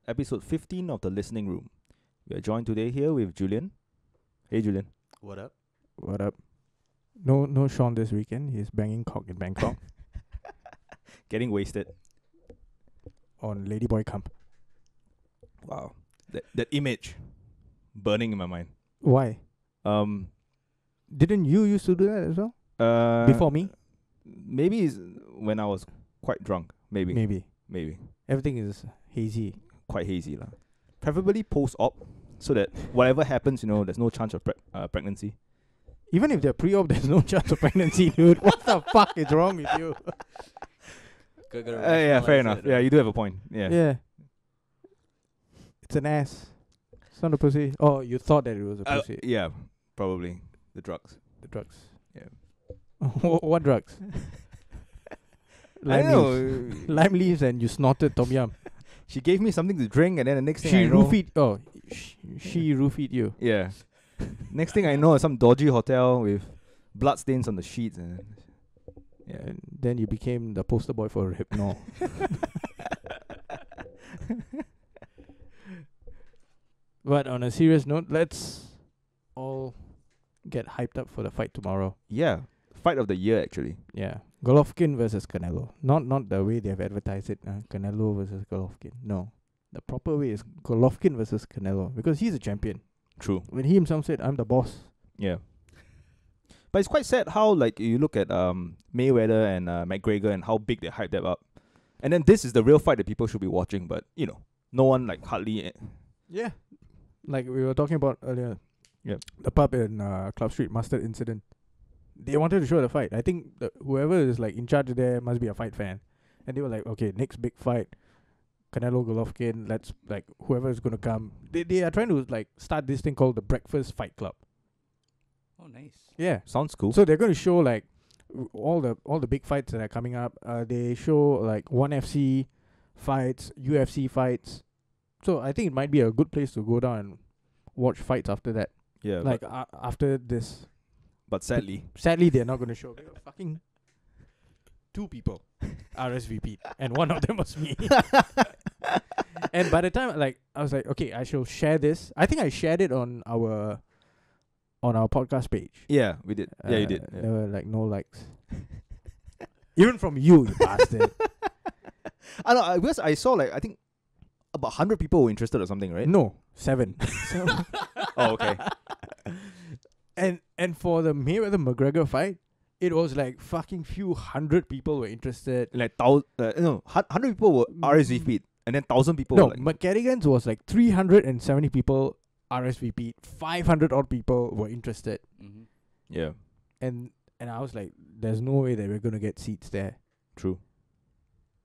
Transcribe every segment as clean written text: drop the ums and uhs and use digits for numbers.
episode 15 of The Listening Room. We are joined today here with Julian. Hey, Julian. What up? What up? No Sean this weekend. He's banging cock in Bangkok Getting wasted. on Ladyboy Camp. Wow. That image burning in my mind. Why? Didn't you used to do that as well? Before me? Maybe it's when I was quite drunk. Maybe. Maybe. Everything is hazy. Quite hazy lah. Preferably post-op, so that whatever happens, there's no chance of pregnancy. Even if they're pre-op, there's no chance of pregnancy, dude. What the fuck is wrong with you? Yeah, fair enough. Yeah, you do have a point. Yeah. It's an ass. It's not a pussy. Oh, you thought that it was a pussy. Yeah, probably. The drugs. The drugs. Yeah. What drugs? I know. Lime leaves and you snorted tom yum. She gave me something to drink, and then the next thing She I know, roofied. Oh, she roofied you. yeah. Next thing I know, some dodgy hotel with blood stains on the sheets, and yeah. And then you became the poster boy for Hypno. But on a serious note, let's all get hyped up for the fight tomorrow. Yeah, fight of the year actually. Yeah, Golovkin versus Canelo. Not the way they have advertised it. Canelo versus Golovkin. No, the proper way is Golovkin versus Canelo because he's a champion. True. When he himself said, "I'm the boss." Yeah. But it's quite sad how you look at Mayweather and McGregor and how big they hyped them up, and then this is the real fight that people should be watching. But no one hardly. Yeah, like we were talking about earlier. Yep. The pub in Club Street Mustard incident. They wanted to show the fight. I think whoever is in charge there must be a fight fan, and they were like, okay, next big fight, Canelo Golovkin. Let's whoever is gonna come. They are trying to start this thing called the Breakfast Fight Club. Oh, nice. Yeah. Sounds cool. So they're going to show all the big fights that are coming up. They show ONE FC fights, UFC fights. So I think it might be a good place to go down and watch fights after that. Yeah. After this. But sadly, Sadly, they're not going to show. Fucking 2 people RSVP'd, and one of them was me. And by the time I was like, okay, I shall share this. I think I shared it on our podcast page. yeah, we did. Yeah, you did. Yeah. There were no likes. Even from you bastard. I know because I saw I think about 100 people were interested or something, right? No, 7. Oh, okay. And for the Mayweather McGregor fight, it was fucking few hundred people were interested. 100 people were RSVP'd, and then 1,000 people No, were McCarrigan's was 370 people RSVP'd. 500 odd people were interested. Mm-hmm. yeah, And I was like, there's no way that we're gonna get seats there. true.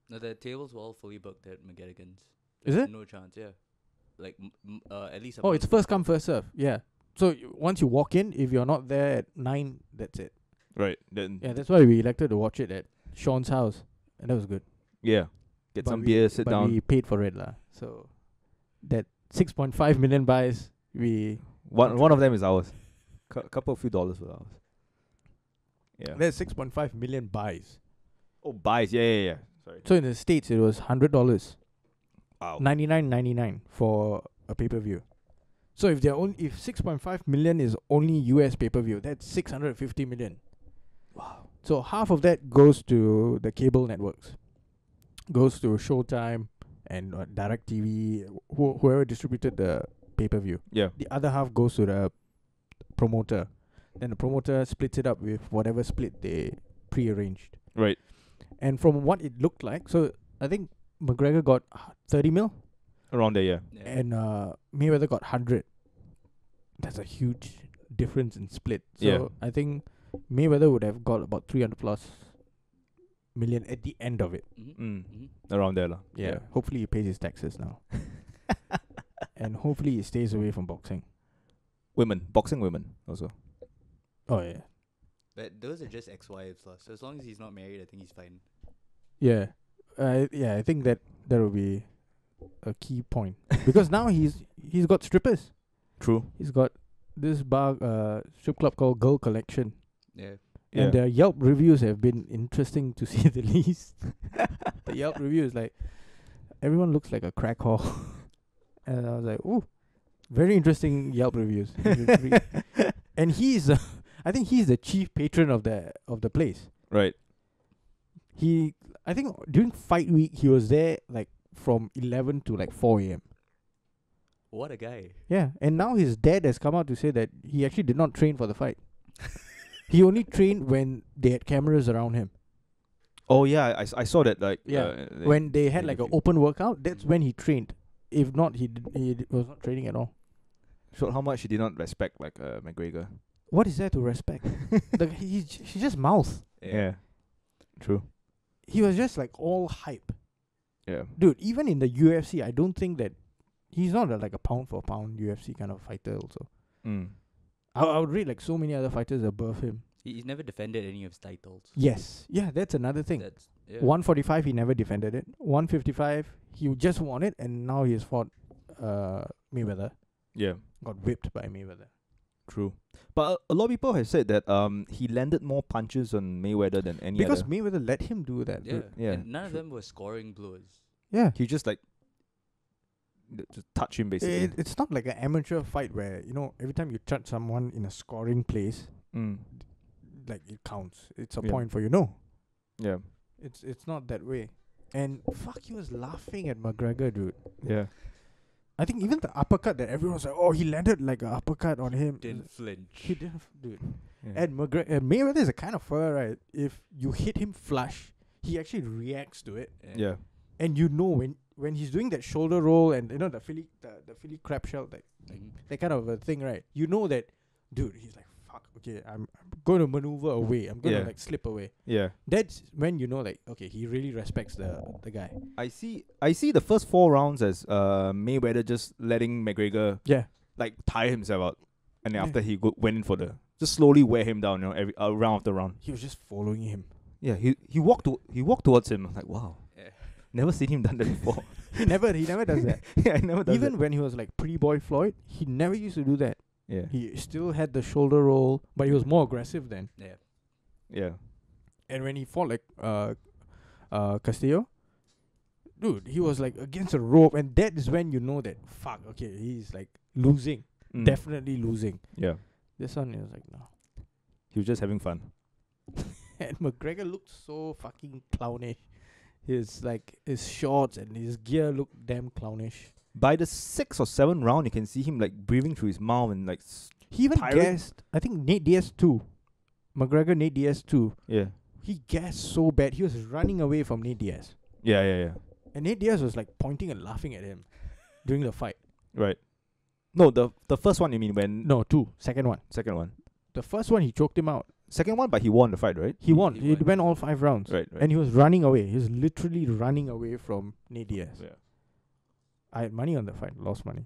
No, the tables were all fully booked at McGettigan's. Is it? No chance, yeah. At least. Oh, it's first come, first serve. Yeah. So once you walk in, if you're not there at 9, that's it. Right. Then Yeah, that's why we elected to watch it at Sean's house, and that was good. yeah, get But some we- beer, sit but down. we paid for it lah. So that 6.5 million buys, we One of them is ours. Couple few dollars for ours. Yeah. there's 6.5 million buys. Oh, buys. Yeah. Sorry. So in the States it was $100, Wow. $99.99 for a pay-per-view. So if 6.5 million is only US pay-per-view, that's 650 million. Wow. So half of that goes to the cable networks, goes to Showtime and DirecTV, whoever distributed the pay-per-view. Yeah. The other half goes to the promoter. Then the promoter splits it up with whatever split they pre-arranged. Right. And from what it looked like, so I think McGregor got 30 mil Around there, yeah. Yeah. and Mayweather got 100. That's a huge difference in split. So Yeah. I think Mayweather would have got about 300 plus million at the end of it. Mm-hmm. Mm. Around there, lah. Yeah. Hopefully he pays his taxes now. And hopefully he stays away from boxing. Boxing women also. Oh yeah. But those are just ex-wives, lah. So as long as he's not married, I think he's fine. Yeah. I think that will be a key point. Because now he's got strippers. True. He's got this strip club called Girl Collection. Yeah. Yeah. And their Yelp reviews have been interesting to say the least. The Yelp review is everyone looks like a crack whore. And I was like, ooh, very interesting Yelp reviews. And he's, I think he's the chief patron of the place. Right. I think during fight week, he was there like from 11 to like 4 a.m. What a guy. Yeah, and now his dad has come out to say that he actually did not train for the fight. He only trained when they had cameras around him. Oh yeah, I saw that like When they had like an interview. open workout, that's when he trained. If not, he was not training at all. Showed how much he did not respect like McGregor. What is there to respect? He just mouth. Yeah. True. He was just like all hype. Yeah. Dude, even in the UFC, I don't think that he's not like a pound for pound UFC kind of fighter also. Mm. I would rate like so many other fighters above him. He's never defended any of his titles. Yes. Yeah, that's another thing. That's 145, he never defended it. 155, he just won it, and now he has fought Mayweather. Yeah. Got whipped by Mayweather. True. But a lot of people have said that he landed more punches on Mayweather than any Because other. Mayweather let him do that. Yeah. dude. Yeah, And none of true. them were scoring blows. Yeah. He just like just touch him basically. It's not like an amateur fight where, every time you touch someone in a scoring place, Mm. like it counts. It's a Yeah. point for you. No. Yeah. It's not that way. And fuck, he was laughing at McGregor, dude. Yeah. I think even the uppercut that everyone was like, oh, he landed like an uppercut on him. Didn't flinch. He didn't, dude. Yeah. And Mayweather is a kind of fella, right? If you hit him flush, he actually reacts to it, Yeah. and you know when he's doing that shoulder roll and the Philly crab shell that kind of a thing, right? You know that, dude. He's like, fuck. Okay, I'm going to maneuver away. I'm going to Yeah. like slip away. Yeah. That's when you know, like, okay, he really respects the guy. I see the first 4 rounds as Mayweather just letting McGregor Yeah. like tire himself out, and then Yeah. after he went in for just slowly wear him down, every round after round. He was just following him. Yeah, he walked towards him. I'm like, wow, Yeah. never seen him done that before. He never does that. Yeah, I never done Even that. when he was like pre-boy Floyd, he never used to do that. Yeah, He still had the shoulder roll, but he was more aggressive then. Yeah. yeah, And when he fought like Castillo, dude, he was like against the rope, and that is when you know that fuck. Okay, he's like losing, Mm. definitely losing. Yeah, This one is like no. he was just having fun. And McGregor looked so fucking clownish. His shorts and his gear looked damn clownish. By the 6th or 7th round, you can see him like breathing through his mouth and like He even tiring. gassed. I think Nate Diaz too. McGregor, Nate Diaz too. yeah, He gassed so bad. He was running away from Nate Diaz. yeah. And Nate Diaz was like pointing and laughing at him during the fight. Right. No, the first one you mean when No, second one. second one. The first one, he choked him out. Second one, but he won the fight, right? He won. he He won. went all 5 rounds. Right. And he was running away. He was literally running away from Nate Diaz. Yeah. I had money on the fight. Lost money.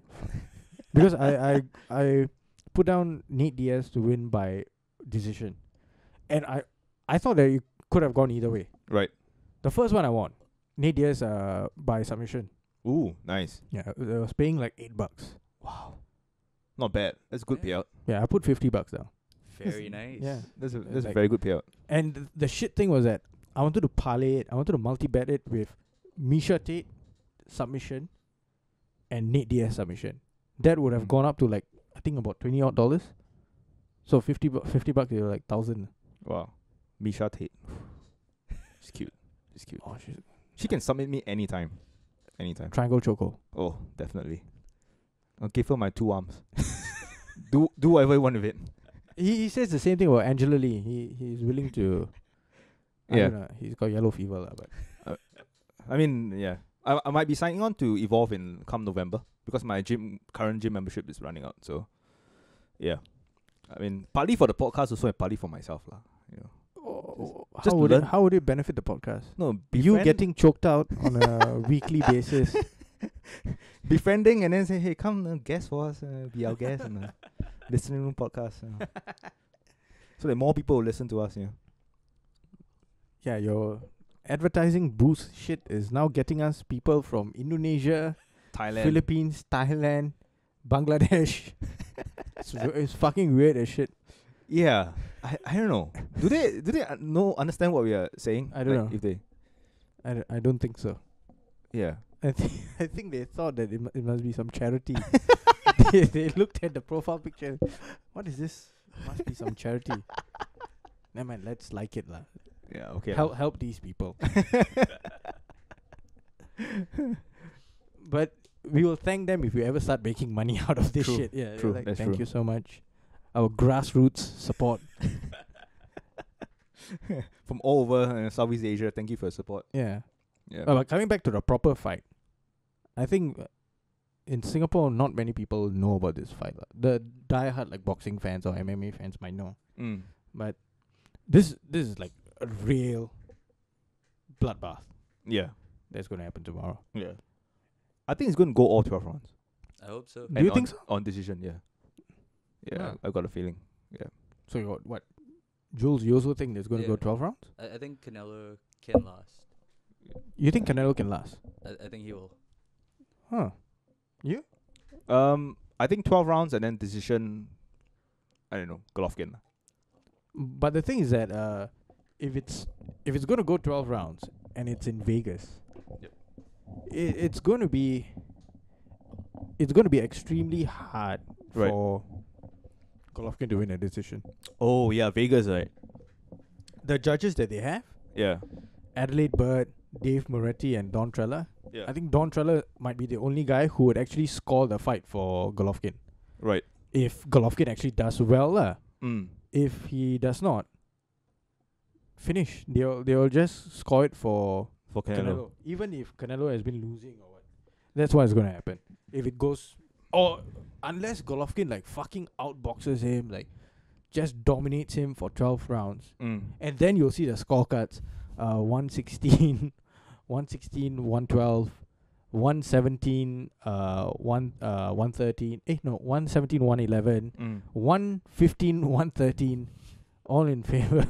Because I put down Nate Diaz to win by decision. And I thought that it could have gone either way. Right. The first one I won. Nate Diaz by submission. Ooh, nice. Yeah, I was paying like $8. Wow. Not bad. That's good Yeah. payout. Yeah, I put $50 down. Very nice. Yeah. That's a Like- very good payout. And the shit thing was that I wanted to parlay it. I wanted to multi-bet it with Misha Tate submission and Nate Diaz submission. That would have Mm. gone up to like, I think about $20 odd dollars. So $50 is like 1,000. Wow. Misha Tate. She's cute. She's cute. Oh, she's She can submit me anytime. Anytime. triangle choco. Oh, definitely. I'll give her my 2 arms. do whatever you want with it. He says the same thing about Angela Lee. He's willing to. I Yeah. don't know, he's got yellow fever lah, but I mean, yeah. I might be signing on to Evolve in come November because my current gym membership is running out. So, yeah. I mean, partly for the podcast also and partly for myself lah. You know. Just to how would it benefit the podcast? No, You getting choked out on a weekly basis. befriending and then say, hey, come guest for us, be our guest on the listening room podcast. So that more people will listen to us. Yeah. Yeah, your advertising boost shit is now getting us people from Indonesia, Thailand. Philippines, Thailand, Bangladesh. It's fucking weird as shit. Yeah, I don't know. Do they understand what we are saying? I don't Like, know. if they. I don't think so. Yeah, I think they thought that it must be some charity. They looked at the profile picture. What is this? Must be some charity. Never mind, let's like it lah. Yeah, okay. Help these people. But we will thank them if we ever start making money out of this True, shit. Yeah, true, like, that's thank true. you so much. Our grassroots support. From all over Southeast Asia, thank you for your support. Yeah. Yeah. But coming back to the proper fight, I think in Singapore, not many people know about this fight lah. The diehard like boxing fans or MMA fans might know, Mm. but this is like a real bloodbath Yeah. that's going to happen tomorrow. Yeah. I think it's going to go all 12 rounds. I hope so. Do you And think on, so? On decision, yeah. Yeah, Yeah. I've got a feeling. So you got what? Jules, you also think there's going to Yeah. go 12 rounds? I think Canelo can last. You think Canelo can last? I think he will. Huh. I think 12 rounds and then decision, I don't know, Golovkin. But the thing is that if it's going to go 12 rounds and it's in Vegas, Yep. it's going to be extremely hard Right. for Golovkin to win a decision. Oh, yeah, Vegas, right? The judges that they have, Yeah. Adelaide Bird, Dave Moretti, and Don Trella. Yeah. I think Don Trella might be the only guy who would actually score the fight for Golovkin. Right. If Golovkin actually does well, Mm. if he does not, finish. They'll just score it for For Canelo. Canelo. Even if Canelo has been losing or what. That's what's gonna happen. If it goes or unless Golovkin like fucking outboxes him, like just dominates him for 12 rounds. Mm. And then you'll see the scorecards. 116, 116, 112, 117, 113. 117, 111, Mm. 115, 113, all in favor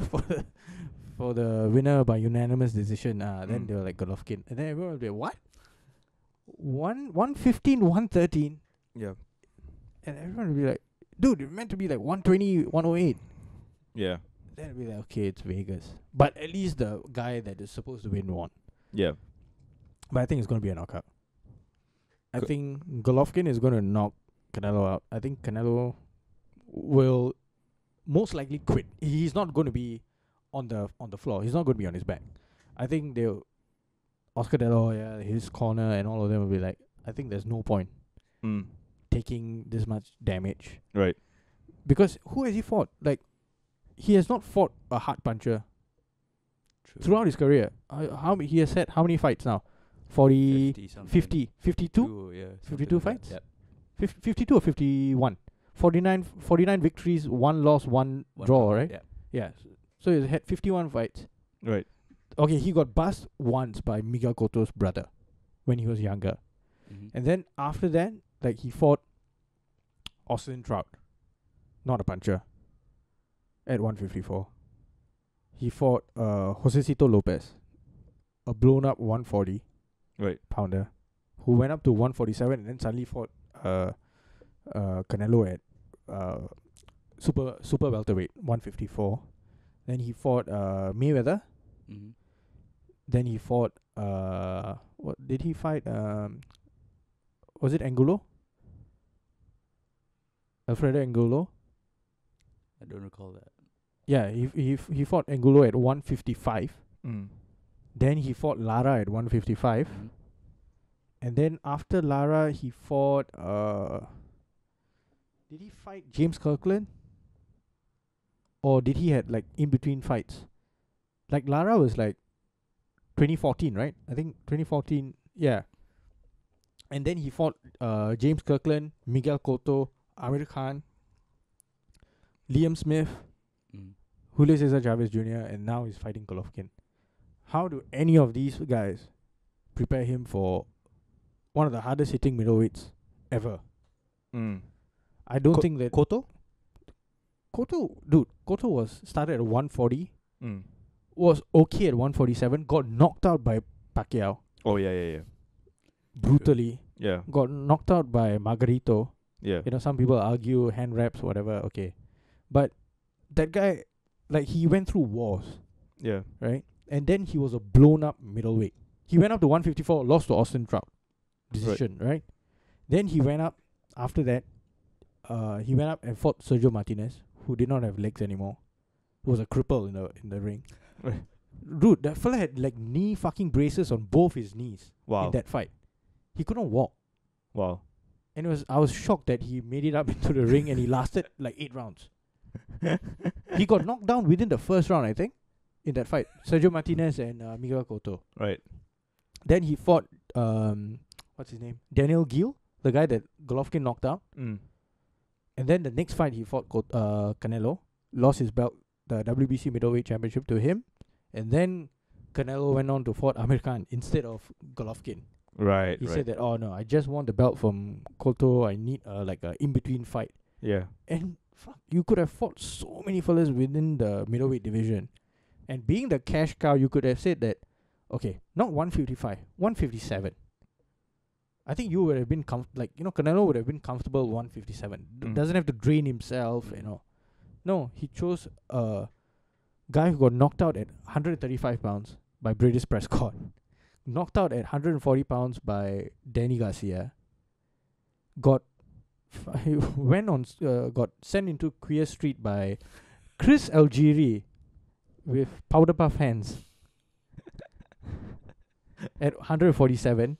for the winner by unanimous decision. Then they were like Golovkin, and then everyone will be like, what? 115, 113, Yeah. and everyone will be like, dude, it meant to be like 120, 108. Yeah. Then it'll be like, okay, it's Vegas. But at least the guy that is supposed to win won. Yeah. But I think it's going to be a knockout. I Go- think Golovkin is going to knock Canelo out. I think Canelo will most likely quit. He's not going to be on the floor. He's not going to be on his back. I think Oscar De La Hoya, his corner, and all of them will be like, I think there's no point Mm. taking this much damage. Right. Because who has he fought? Like, he has not fought a hard puncher True. throughout his career. He has had how many fights now? 40, 50-something. 50, 52? Two, yeah, 52 something like fights? that. 52 or 51? 49 victories, 1 loss, 1 One draw, draw, right? Yeah. Yeah. So he's had 51 fights. Right. Okay, he got bussed once by Miguel Cotto's brother when he was younger. Mhm. And then after that, like he fought Austin Trout, not a puncher, at 154. He fought Josecito Lopez, a blown up 140 Right. pounder, who went up to 147 and then suddenly fought Canelo at super welterweight 154. Then he fought Mayweather. Mhm. Then he fought what did he fight? Was it Angulo? Alfredo Angulo? I don't recall that. Yeah, he fought Angulo at 155. Mm. Then he fought Lara at 155. Mhm. And then after Lara he fought did he fight James Kirkland? Or did he had like in between fights? Like Lara was like 2014, right? I think 2014, yeah. And then he fought James Kirkland, Miguel Cotto, Amir Khan, Liam Smith, Mm. Julio Cesar Chavez Jr., and now he's fighting Golovkin. How do any of these guys prepare him for one of the hardest hitting middleweights ever? Mm. I don't think that Koto? Cotto was started at 140, Mm. was okay at 147, got knocked out by Pacquiao Oh, yeah. brutally, Yeah. got knocked out by Margarito. Yeah. You know, some people argue hand wraps, whatever, okay. But that guy, like, he went through wars, Yeah. right? And then he was a blown up middleweight. He went up to 154, lost to Austin Trout. decision, right? Then he went up after that. He went up and fought Sergio Martinez, who did not have legs anymore. Who was a cripple in the ring. Right. Dude, that fella had like knee fucking braces on both his knees Wow. in that fight. He couldn't walk. Wow. And I was shocked that he made it up into the ring and he lasted like 8 rounds. He got knocked down within the first round, I think, in that fight. Sergio Martinez and Miguel Cotto. Right. Then he fought, what's his name? Daniel Gill, the guy that Golovkin knocked out. Mm. And then the next fight he fought Canelo, lost his belt, the WBC Middleweight Championship to him. And then Canelo went on to fight Amir Khan instead of Golovkin. Right. He right. said that, oh no, I just won the belt from Cotto. I need like a in-between fight. Yeah. And fuck, you could have fought so many fellas within the middleweight division. And being the cash cow, you could have said that, okay, not 155, 157. I think you would have been Canelo would have been comfortable 157. Doesn't have to drain himself, No, he chose a guy who got knocked out at 135 pounds by British Prescott. Knocked out at 140 pounds by Danny Garcia. Got sent into Queer Street by Chris Algieri with powder puff hands at 147.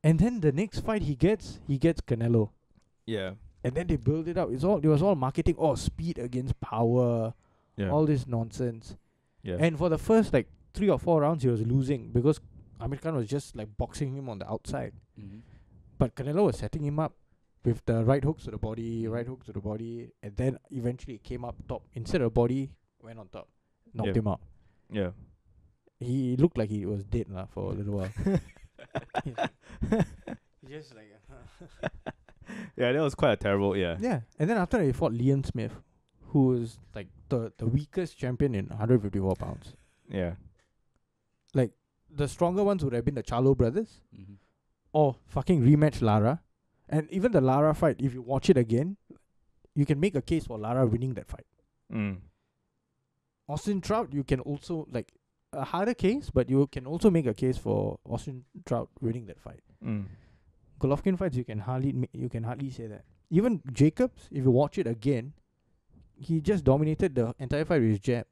And then the next fight he gets Canelo. Yeah. And then they build it up. It was all marketing. Oh, speed against power. Yeah. All this nonsense. Yeah. And for the first 3 or 4 rounds, he was losing because Amir Khan was just boxing him on the outside. Mm-hmm. But Canelo was setting him up with the right hooks to the body, and then eventually it came up top. Instead of the body, went on top. Knocked him out. Yeah. He looked like he was dead for a little while. Just Yeah, that was quite a terrible. Yeah. yeah. And then after that, he fought Liam Smith, who was the weakest champion in 154 pounds. Yeah. The stronger ones would have been the Charlo brothers, Mm-hmm. or fucking rematch Lara. And even the Lara fight, if you watch it again, you can make a case for Lara winning that fight. Mm. Austin Trout, you can also a harder case, but you can also make a case for Austin Trout winning that fight. Mm. Golovkin fights, you can hardly say that. Even Jacobs, if you watch it again, he just dominated the entire fight with his jab.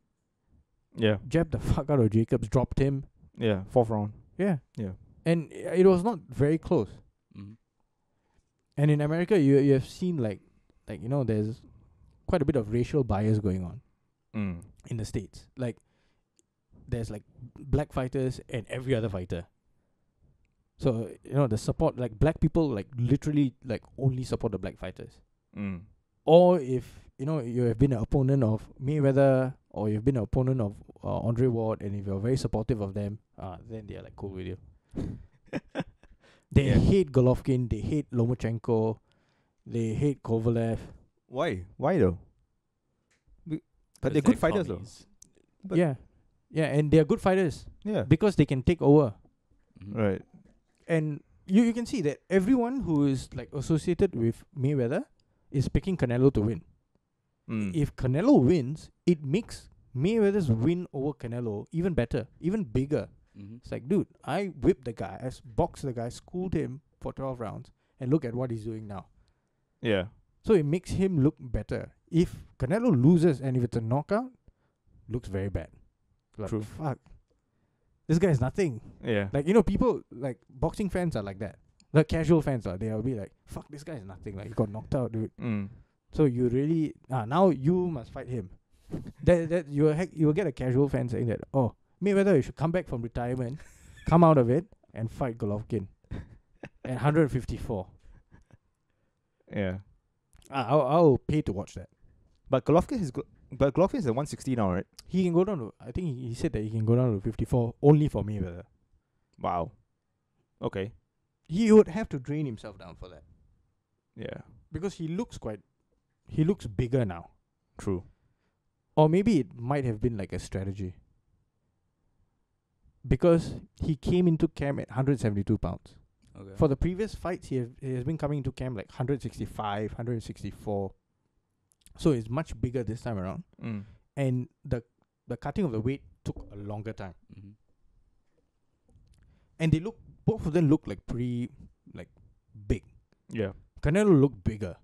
Yeah. Jabbed the fuck out of Jacobs, dropped him. Yeah. 4th round. Yeah. Yeah. And it was not very close. Mm-hmm. And in America, you have seen there's quite a bit of racial bias going on Mm. in the States. There's black fighters and every other fighter. So the support black people literally only support the black fighters. Mm. Or if you have been an opponent of Mayweather or you've been an opponent of Andre Ward, and if you're very supportive of them, then they're cool with you. They hate Golovkin, they hate Lomachenko, they hate Kovalev. Why? Why though? But they're good fighters though. But Yeah, and they're good fighters Yeah. because they can take over. Mm-hmm. Right. And you can see that everyone who is associated with Mayweather is picking Canelo to win. Mm. If Canelo wins, it makes Mayweather's win over Canelo even better, even bigger. Mm-hmm. It's dude, I whipped the guy, I boxed the guy, schooled him for 12 rounds, and look at what he's doing now. Yeah. So it makes him look better. If Canelo loses and if it's a knockout, looks very bad. True. Fuck. This guy is nothing. Yeah. People, boxing fans are like that. The casual fans they'll be fuck, this guy is nothing. He got knocked out, dude. Mm. So you really, now you must fight him. that you will get a casual fan saying that, oh, Mayweather, you should come back from retirement, come out of it, and fight Golovkin at 154. Yeah. I'll pay to watch that. But Golovkin is at 160 now, right? He can go down to, I think he said that he can go down to 54 only for Mayweather. Wow. Okay. He would have to drain himself down for that. Yeah. Because he looks bigger now. True. Or maybe it might have been a strategy. Because he came into camp at 172 pounds. Okay. For the previous fights, he has been coming into camp 165, 164. So it's much bigger this time around. Mm. And the cutting of the weight took a longer time. Mm-hmm. And they look both of them look like pretty like big. Yeah. Canelo looked bigger.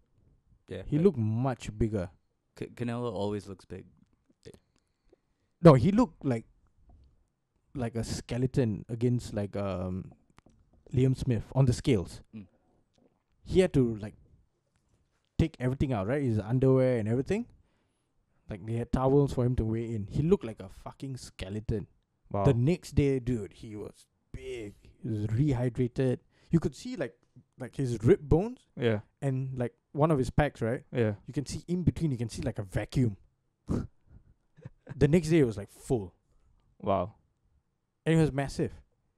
Yeah. He looked much bigger. Canelo always looks big. No, he looked like a skeleton against like Liam Smith on the scales. Mm. He had to like take everything out, right? His underwear and everything. Like they had towels for him to weigh in. He looked like a fucking skeleton. Wow. The next day, dude, he was big. He was rehydrated. You could see like his rib bones Yeah. and like one of his pecs, right? Yeah. You can see in between. You can see like a vacuum. The next day, it was like full. Wow. And he was massive.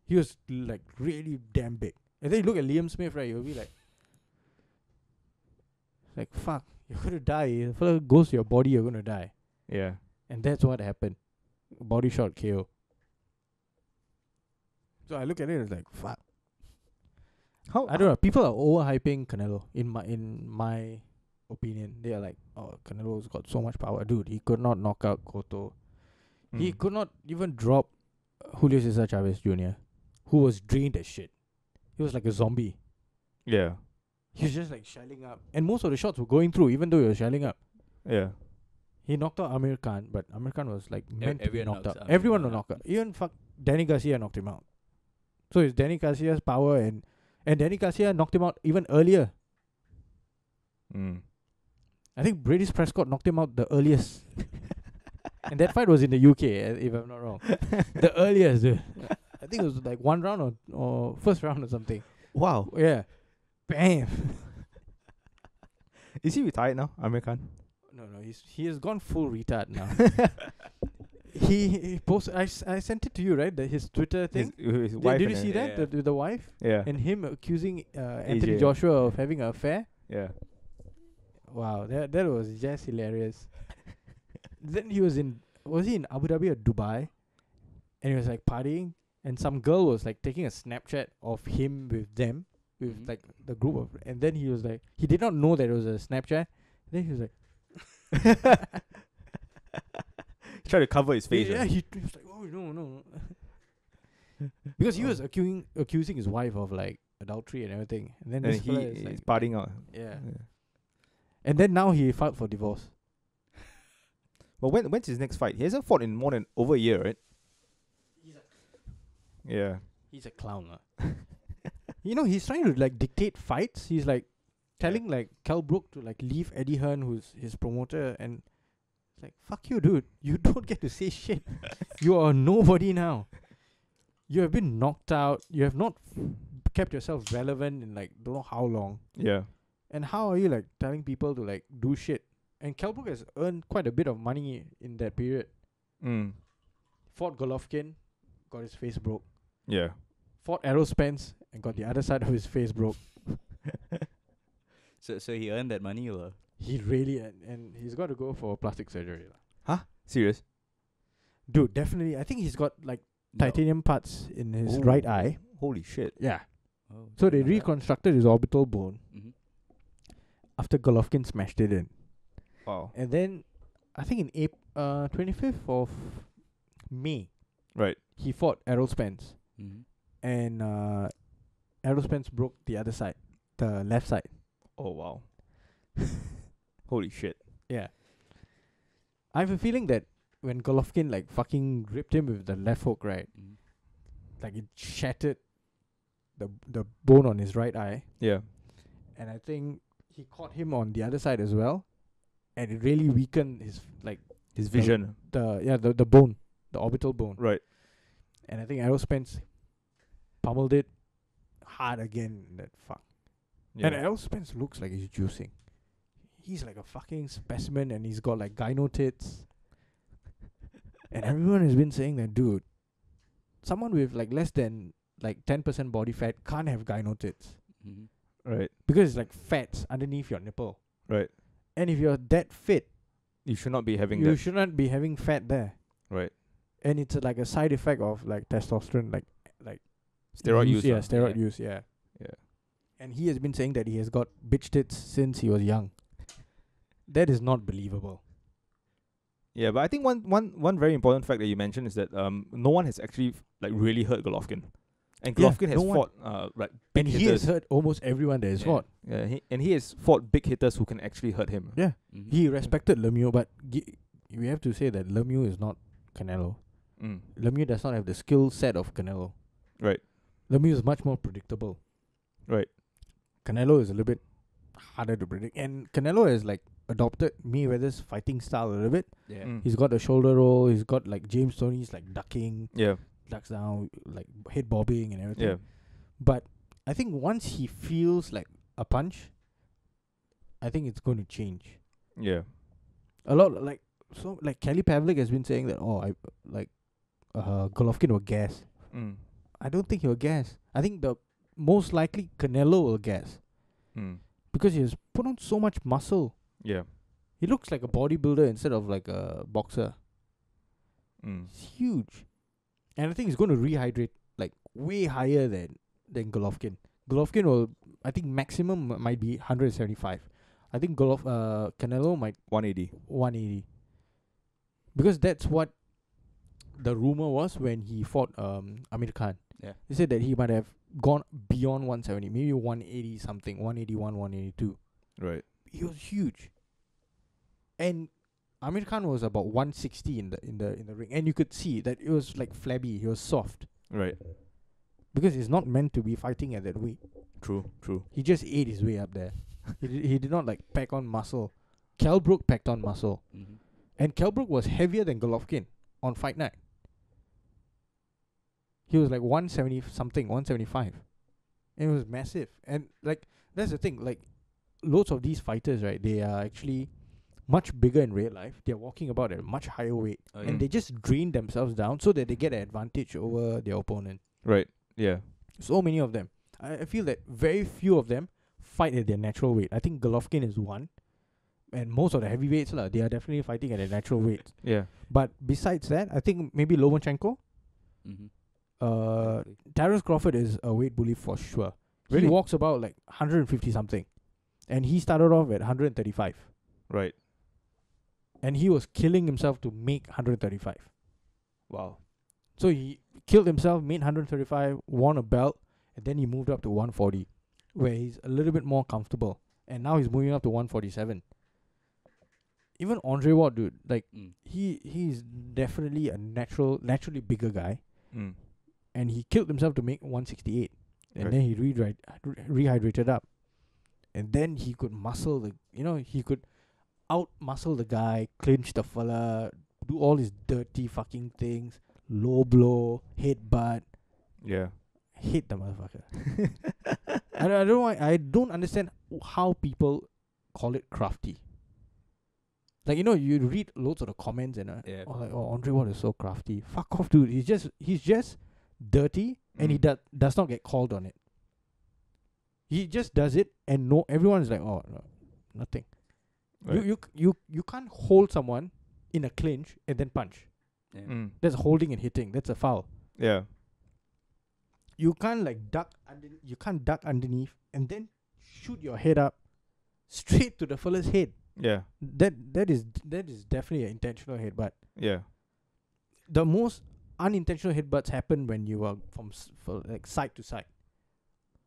He was like really damn big. And then you look at Liam Smith, right? You'll be like, fuck, you're gonna die. If it goes to your body, you're gonna die. Yeah. And that's what happened. Body shot KO. So I look at it as like, fuck. How? I don't know. People are overhyping Canelo. In my opinion, they are like, oh, Canelo's got so much power, dude. He could not knock out Cotto. He could not even drop Julio Cesar Chavez Jr., who was drained as shit. He was like a zombie. Yeah. He was just like shelling up. And most of the shots were going through, even though he was shelling up. Yeah. He knocked out Amir Khan, but Amir Khan was like meant to be everyone knocked out. knocks Amir Everyone Khan was out. knocked out. Even Danny Garcia knocked him out. So it's Danny Garcia's power, and Danny Garcia knocked him out even earlier. Mm. I think Brady Prescott knocked him out the earliest. And that fight was in the UK, if I'm not wrong. The earliest, dude. I think it was like one round or first round or something. Wow. Yeah. Bam. Is he retired now, Amir Khan? No, he has gone full retard now. he posted. I sent it to you, right? His Twitter thing. His wife. Did you and see everything. that? The wife Yeah. and him accusing Anthony AJ. Joshua of having an affair. Yeah. Wow, that was just hilarious. Then was he in Abu Dhabi or Dubai? And he was like partying, and some girl was like taking a Snapchat of him with them, with Mhm. like the group of, and then he was like, he did not know that it was a Snapchat. Then he was like, Try to cover his face. yeah, right? he was like, oh no, because he was accusing his wife of like adultery and everything, and then And this fella is he's like, partying out. yeah, and then now he filed for divorce. But when's his next fight? He hasn't fought in more than over a year, right? Yeah. He's a clown, lah. He's trying to like dictate fights. He's like telling like Kell Brook to like leave Eddie Hearn, who's his promoter, and it's like, fuck you, dude. You don't get to say shit. You are nobody now. You have been knocked out. You have not kept yourself relevant in like don't know how long. Yeah. And how are you like telling people to like do shit? And Kell Brook has earned quite a bit of money in that period. Mm. Fought Golovkin, got his face broke. Yeah. Fought Errol Spence and got the other side of his face broke. So he earned that money, or He really and he's got to go for plastic surgery, lah. Huh? Serious? Dude, definitely. I think he's got like titanium parts in his Ooh. right eye. Holy shit. Yeah. Oh, So they didn't know that. reconstructed his orbital bone Mhm. after Golovkin smashed it in. Wow. And then I think in 25th of May, Right. he fought Errol Spence, Mhm. and Errol Spence broke the other side, the left side. Oh wow. Holy shit. Yeah. I have a feeling that when Golovkin like fucking ripped him with the left hook, right, Mhm. like it shattered the bone on his right eye, Yeah. and I think he caught him on the other side as well, and it really weakened his like His vision. the bone, the orbital bone, Right. and I think Errol Spence pummeled it hard again. That fuck. Yeah. And Errol Spence looks like he's juicing. He's like a fucking specimen, and he's got like gyno tits. And everyone has been saying that, dude, someone with like less than like 10% body fat can't have gyno tits Mhm. Right. because it's like fats underneath your nipple. Right. And if you're that fit, You should not be having you that. should not be having fat there. Right. And it's like a side effect of like testosterone, like Steroid use. Yeah, lah. steroid Yeah. use. Yeah. Yeah. And he has been saying that he has got bitch tits since he was young. That is not believable. Yeah, but I think one very important fact that you mentioned is that no one has actually like really hurt Golovkin, And Yeah, Golovkin has no one- fought like big And he hitters. has hurt almost everyone that has Yeah. fought. Yeah, he has fought big hitters who can actually hurt him. Yeah. Mhm. He respected Lemieux, but we have to say that Lemieux is not Canelo. Mm. Lemieux does not have the skill set of Canelo. Right. Lemieux is much more predictable. Right. Canelo is a little bit harder to predict. And Canelo has like adopted Mayweather's fighting style a little bit. Yeah. Mm. He's got a shoulder roll. He's got like James Toney's like ducking, Yeah. ducks down, like head bobbing and everything. Yeah. But I think once he feels like a punch, I think it's going to change. Yeah. A lot like Kelly Pavlik has been saying that Golovkin will gas. Mm. I don't think he'll gas. I think the most likely Canelo will gas Mm. because he has put on so much muscle. Yeah. He looks like a bodybuilder instead of like a boxer. Mm. It's huge. And I think he's going to rehydrate like way higher than Golovkin. Golovkin will, I think maximum might be 175. I think Canelo might 180. 180. Because that's what the rumor was when he fought Amir Khan. Yeah. They said that he might have gone beyond 170, maybe 180 something, 181, 182. Right. He was huge. And Amir Khan was about 160 in the ring, and you could see that it was like flabby. He was soft Right. because he's not meant to be fighting at that weight. True. True. He just ate his way up there. He did not like pack on muscle. Kell Brook packed on muscle, Mhm. and Kell Brook was heavier than Golovkin on fight night. He was like 170 something, 175, and it was massive. And like that's the thing, like loads of these fighters, right? They are actually much bigger in real life. They're walking about at a much higher weight, Oh, and yeah. they just drain themselves down so that they get an advantage over their opponent. Right. Yeah. So many of them. I feel that very few of them fight at their natural weight. I think Golovkin is one, and most of the heavyweights they are definitely fighting at their natural weight. Yeah. But besides that, I think maybe Lomachenko, Mhm. Terrence Exactly. Crawford is a weight bully for sure. Really? He walks about like 150 something, and he started off at 135, Right. and he was killing himself to make 135. Wow. So he killed himself, made 135, won a belt, and then he moved up to 140, where he's a little bit more comfortable. And now he's moving up to 147. Even Andre Ward, dude, like Mm. he's definitely a naturally bigger guy, Mm. and he killed himself to make 168, and Right. then he rehydrated up, and then he could muscle he could out muscle the guy, clinch the fella, do all his dirty fucking things, low blow, headbutt. Yeah. Hate the motherfucker. I don't know why. I don't understand how people call it crafty. Like you read loads of the comments and Yeah. like, oh, Andre Ward is so crafty. Fuck off, dude. He's just dirty, and he does not get called on it. He just does it, and everyone is like, oh, no, nothing. Right. You can't hold someone in a clinch and then punch. Yeah. Mm. That's holding and hitting. That's a foul. Yeah. You can't like duck underneath and then shoot your head up straight to the fella's head. Yeah. That is definitely an intentional headbutt. Yeah. The most unintentional headbutts happen when you are from like side to side,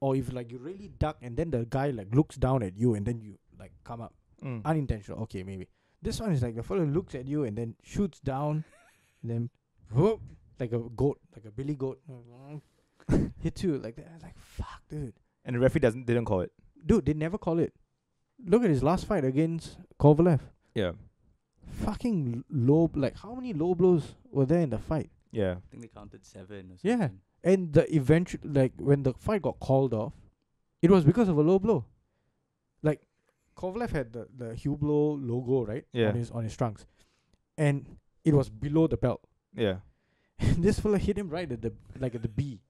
or if like you really duck and then the guy like looks down at you and then you like come up. Mm. Unintentional. Okay, maybe this one is like the fella looks at you and then shoots down, and then whoop, like a goat, like a billy goat, hits you like that. I was like, fuck, dude. And the referee didn't call it. Dude, they never call it. Look at his last fight against Kovalev. Yeah. Fucking low. Like, how many low blows were there in the fight? Yeah. I think they counted 7 or something. Yeah. And the eventual, like, when the fight got called off, it was because of a low blow. Like, Kovalev had the Hublot logo, right? Yeah. On his trunks. And it was below the belt. Yeah. And this fella hit him right at the B.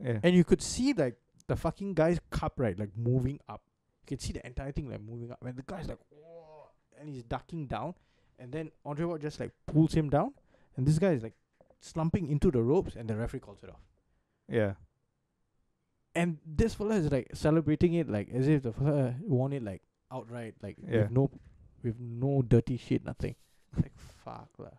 Yeah. And you could see like the fucking guy's cup, right, like moving up. You could see the entire thing like moving up. And the guy's like, whoa, and he's ducking down. And then Andre Ward just like pulls him down. And this guy is like slumping into the ropes, and the referee calls it off. Yeah. And this fella is like celebrating it like as if the fella won it like outright, like Yeah. with no dirty shit, nothing. Like fuck lah.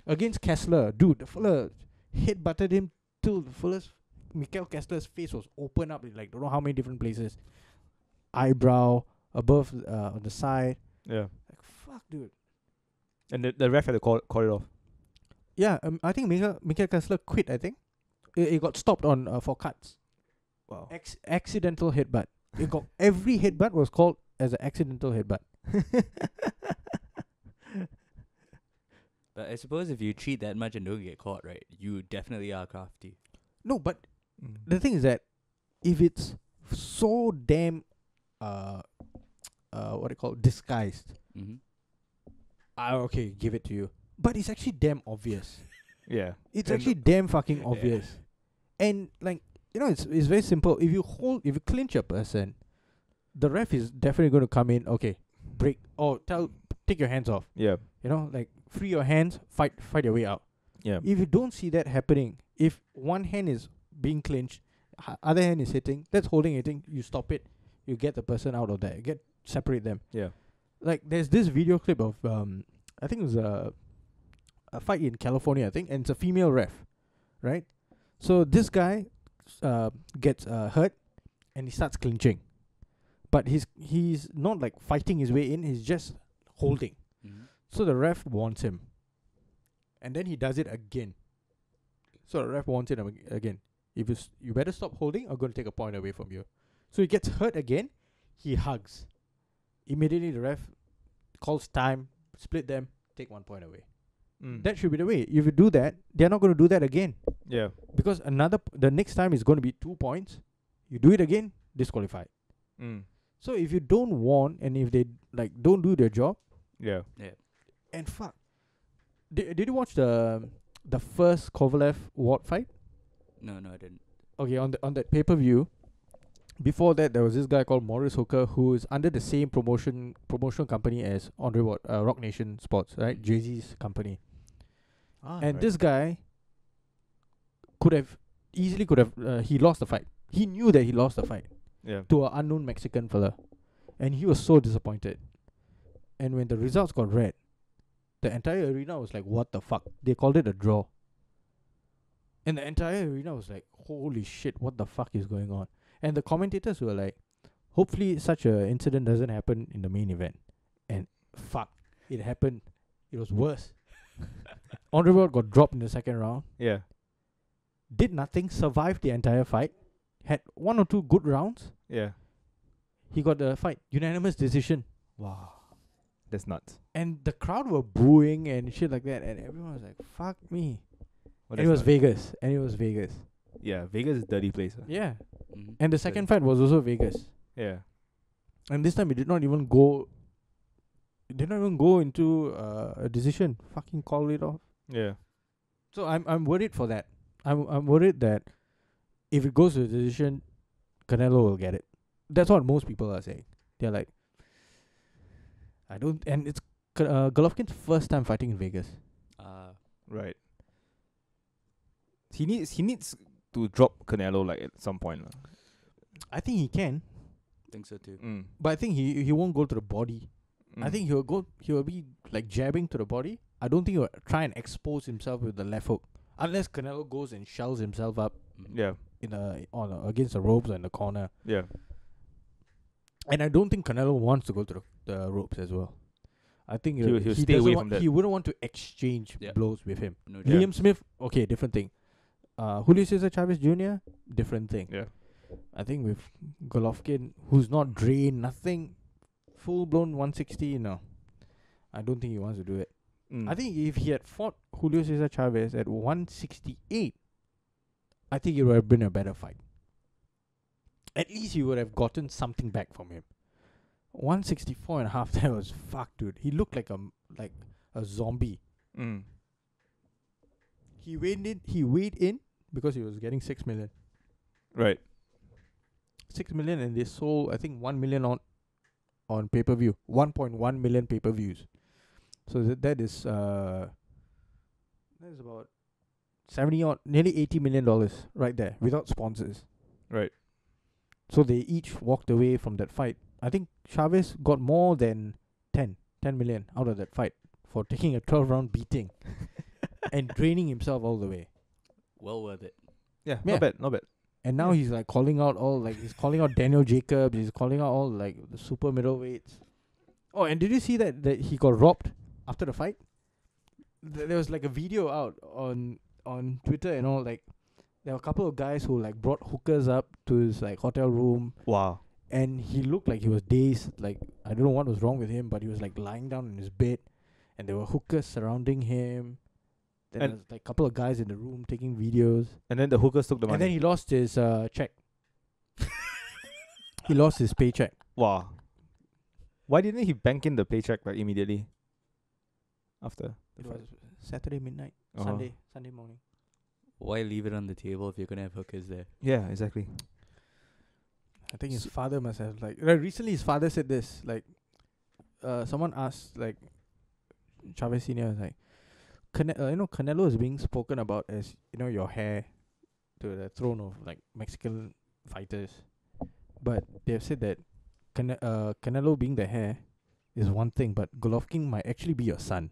Against Kessler, dude, the fella headbutted him till the fella's Mikhail Kessler's face was open up in like don't know how many different places. Eyebrow, above, on the side. Yeah. Like, fuck, dude. And the ref had to call it off. Yeah, I think Mikhail Kessler quit, I think. It got stopped on for cuts. Wow. Accidental headbutt. It got every headbutt was called as an accidental headbutt. But I suppose if you cheat that much and don't get caught, right, you definitely are crafty. No, but the thing is that if it's so damn what do you call it, disguised, Mm-hmm. okay, give it to you. But it's actually damn obvious. Yeah. It's And- actually damn fucking obvious. And like, you know, it's very simple. If you clinch a person, the ref is definitely going to come in, okay, break, or take your hands off. Yeah. You know, like free your hands, fight your way out. Yeah. If you don't see that happening, if one hand is being clinched, other hand is hitting, you stop it, you get the person out of there, separate them. Yeah. Like there's this video clip of I think it was a fight in California, I think, and it's a female ref, right? So this guy gets hurt and he starts clinching, but he's not like fighting his way in, he's just holding. Mm-hmm. So the ref warns him, and then he does it again. So the ref warns him again. If you better stop holding, I'm going to take a point away from you. So he gets hurt again. He hugs. Immediately the ref calls time, split them, take 1 point away. That should be the way. If you do that, they're not going to do that again. Yeah. Because the next time is going to be 2 points. You do it again, disqualified. So if you don't warn, and if they like don't do their job, Yeah. Yeah. and fuck, did you watch the first Kovalev Ward fight? No, I didn't. Okay, on that pay-per-view. Before that, there was this guy called Maurice Hooker who is under the same promotional company as Andre Ward, Rock Nation Sports, right? Jay-Z's company. And this guy could have he lost the fight. He knew that he lost the fight Yeah. to an unknown Mexican fella, and he was so disappointed. And when the results got read, the entire arena was like, "What the fuck?" They called it a draw, and the entire arena was like, "Holy shit! What the fuck is going on?" And the commentators were like, "Hopefully, such a incident doesn't happen in the main event." And fuck, it happened. It was worse. Andre Ward got dropped in the second round. Yeah. Did nothing. Survived the entire fight. Had 1 or 2 good rounds. Yeah. He got the fight. Unanimous decision. Wow. That's nuts. And the crowd were booing and shit like that. And everyone was like, fuck me. Well, And it was Vegas. Yeah, Vegas is a dirty place. Yeah. Mm-hmm. And the second fight was also Vegas. Yeah. And this time it did not even go into a decision. Fucking call it off. Yeah. So I'm worried for that. I'm worried that if it goes to a decision, Canelo will get it. That's what most people are saying. They're like, and it's Golovkin's first time fighting in Vegas. Right. He needs to drop Canelo like at some point. I think he can, Think so too. but I think he won't go to the body. I think he will be like jabbing to the body. I don't think he will try and expose himself with the left hook. Unless Canelo goes and shells himself up Yeah. against the ropes or in the corner. Yeah. And I don't think Canelo wants to go to the ropes as well. I think He'll he stay doesn't away want, from that. He wouldn't want to exchange Yeah. blows with him. No Yeah. doubt. Liam Smith, okay, different thing. Julio Cesar Chavez Jr., different thing. Yeah. I think with Golovkin, who's not drained, nothing, full blown 160, no. I don't think he wants to do it. I think if he had fought Julio Cesar Chavez at 168, I think it would have been a better fight. At least he would have gotten something back from him. 164 and a half, that was fuck, dude. He looked like a zombie. He weighed in because he was getting 6 million. Right. 6 million, and they sold I think 1 million on pay-per-view. 1.1 million pay-per-views. So that is about 70 or nearly $80 million right there without sponsors. Right. So they each walked away from that fight. I think Chavez got more than 10 million out of that fight for taking a 12-round beating and draining himself all the way. Well worth it. Yeah. Yeah. Not bad. Not bad. And now he's like calling out he's calling out Daniel Jacobs, he's calling out all like the super middleweights. Oh, and did you see that he got robbed after the fight? There was like a video out on Twitter and all, like there were a couple of guys who like brought hookers up to his like hotel room, Wow. and he looked like he was dazed. Like I don't know what was wrong with him, but he was like lying down in his bed, and there were hookers surrounding him. Then there And- was like a couple of guys in the room taking videos. And then the hookers took the And then money. he lost his check. He lost his paycheck. Wow. Why didn't he bank in the paycheck like immediately after It the was fight? Saturday midnight, Uh-huh. Sunday morning. Why leave it on the table if you're gonna have hookers there? Yeah, exactly. I think his father must have like recently his father said this, like someone asked like Chavez Senior was like Canelo is being spoken about as your heir to the throne of like Mexican fighters, but they've said that Canelo being the heir is one thing, but Golovkin might actually be your son.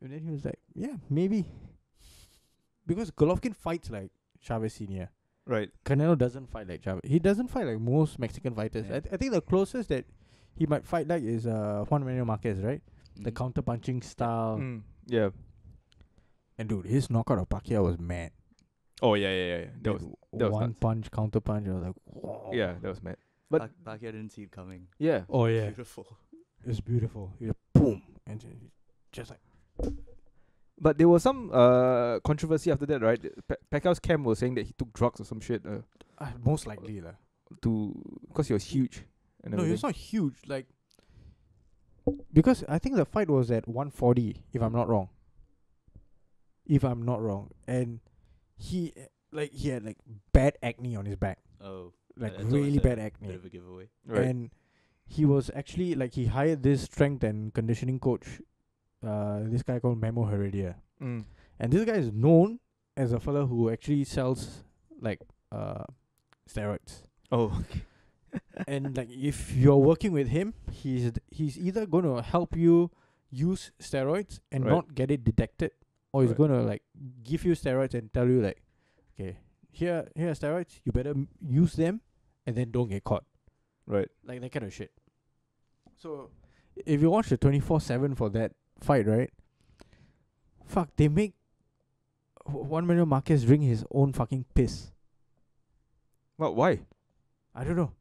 And then he was like, yeah, maybe, because Golovkin fights like Chavez Senior. Right. Canelo doesn't fight like Chavez. He doesn't fight like most Mexican fighters. Yeah. I think the closest that he might fight like is Juan Manuel Marquez, right? The counter punching style. Yeah. And dude, his knockout of Pacquiao was mad. Oh yeah. That was one nuts. punch, counter punch. I was like, whoa. yeah, that was mad. But Pacquiao didn't see it coming. yeah. Oh yeah, Beautiful. it was beautiful. He just boom, and just like But there was some controversy after that, right? Pacquiao's camp was saying that he took drugs or some shit most likely lah. because he was huge. And No, he was everything. not huge. Like because I think the fight was at 140, if I'm not wrong. And he had like bad acne on his back, Oh, like that's always really a bad bit acne. of a giveaway. Right. And he was actually like he hired this strength and conditioning coach, this guy called Memo Heredia, Mm. and this guy is known as a fella who actually sells like steroids. Oh. And like if you're working with him, he's either going to help you use steroids and Right. not get it detected, or he's Right. going to like give you steroids and tell you like, okay, here are steroids, you better use them and then don't get caught, Right. like that kind of shit. So if you watch the 24/7 for that fight, right, fuck, they make Juan Manuel Marquez drink his own fucking piss. Well, why? I don't know.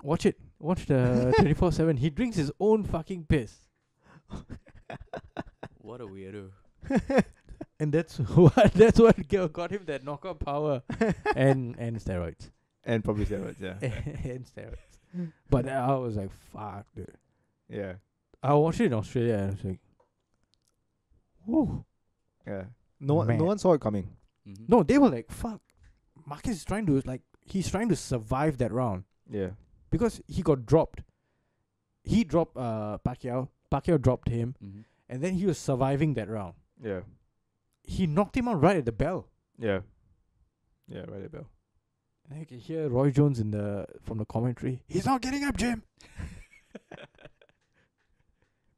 Watch it. Watch the 24/7. He drinks his own fucking piss. What a weirdo. And that's what got him that knockout power and steroids. And probably steroids, yeah. And steroids. But I was like, fuck, dude. Yeah. I watched it in Australia and I was like, whoo. Yeah. No one Mad. saw it coming. Mm-hmm. No, they were like, fuck. Marcus is trying to he's trying to survive that round Yeah. because he got dropped. He dropped Pacquiao. Pacquiao dropped him, Mm-hmm. and then he was surviving that round. Yeah. He knocked him out right at the bell. Yeah. Yeah, right at bell. And I can hear Roy Jones from the commentary. He's not getting up, Jim.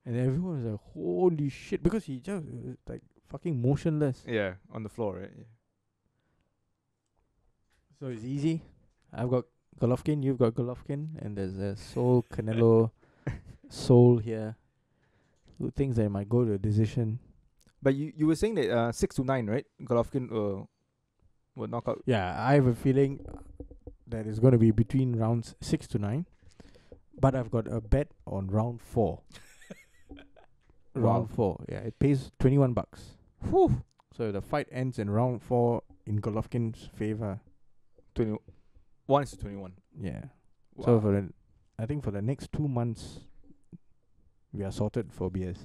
And everyone was like, "Holy shit!" Because he just like fucking motionless. Yeah, on the floor, right? Yeah. So it's easy. I've got Golovkin, you've got Golovkin, and there's a Soul Canelo Soul here, who thinks that it might go to a decision. But you were saying that 6-9, right? Golovkin will knock out. Yeah, I have a feeling that it's going to be between rounds 6 to 9. But I've got a bet on round 4. Round 4. Yeah, it pays $21. Whew. So the fight ends in round 4 in Golovkin's favor. 21 to 21. Yeah. Wow. So I think for the next 2 months, we are sorted for beers.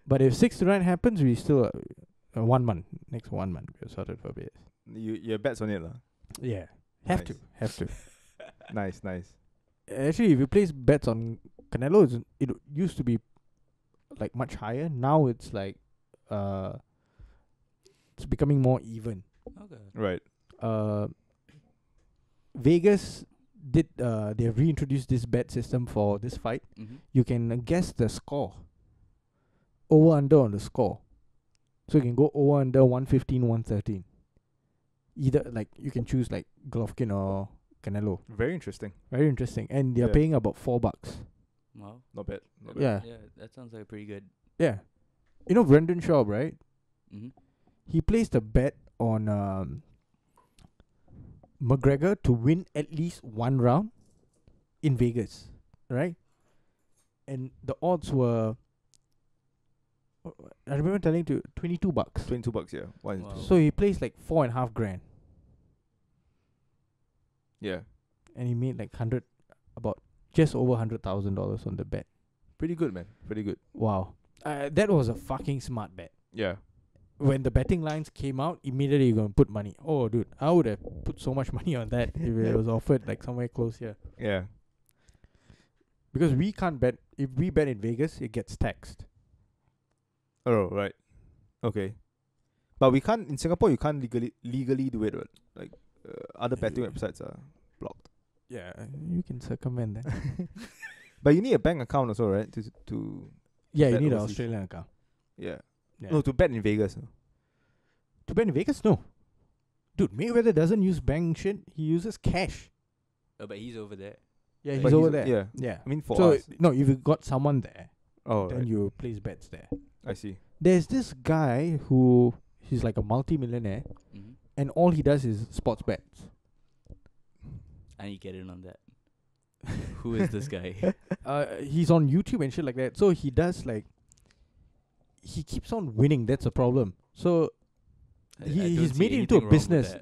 But if 6 to 9 happens, we still 1 month. Next 1 month, we are sorted for beers. Your bets on it, lah. Yeah. Have Nice. to. Nice. Actually, if you place bets on Canelo, it used to be like much higher. Now it's like it's becoming more even. Okay. Right. Vegas did they have reintroduced this bet system for this fight. Mm-hmm. You can guess the score. Over under on the score. So you can go over under 115, 113. Either like you can choose like Golovkin or Canelo. Very interesting. Very interesting. And they're Yeah. paying about $4. Wow. Not bad. Not bad. Yeah. Yeah, that sounds like pretty good. Yeah. You know Brendan Schaub, right? Mm-hmm. He placed a bet on McGregor to win at least one round in Vegas, right? And the odds were, I remember telling you, $22. $22, yeah. One. Wow. So he placed like $4,500, Yeah. and he made like about just over $100,000 on the bet. Pretty good, man. Pretty good. Wow, that was a fucking smart bet. Yeah. When the betting lines came out, immediately you're gonna put money. Oh, dude, I would have put so much money on that if it was offered like somewhere close here. Yeah. Because we can't bet. If we bet in Vegas, it gets taxed. Oh, right. Okay. But we can't, in Singapore, you can't legally do it, right? Like, other betting Yeah. websites are blocked. Yeah, you can circumvent that. But you need a bank account also, right? To Yeah, you Bet need an overseas. Australian account. yeah. Yeah. No, to bet in Vegas. No. To bet in Vegas, no. Dude, Mayweather doesn't use bank shit. He uses cash. Oh, but he's over there. Yeah, But he's over there. Yeah. Yeah. I mean, for So us. no, if you got someone there, Oh, then right. you place bets there. I see. There's this guy who he's like a multi-millionaire, Mm-hmm. and all he does is sports bets. I need to get in on that. Who is this guy? He's on YouTube and shit like that. So he does like he keeps on winning. That's a problem. So he's made it into a business.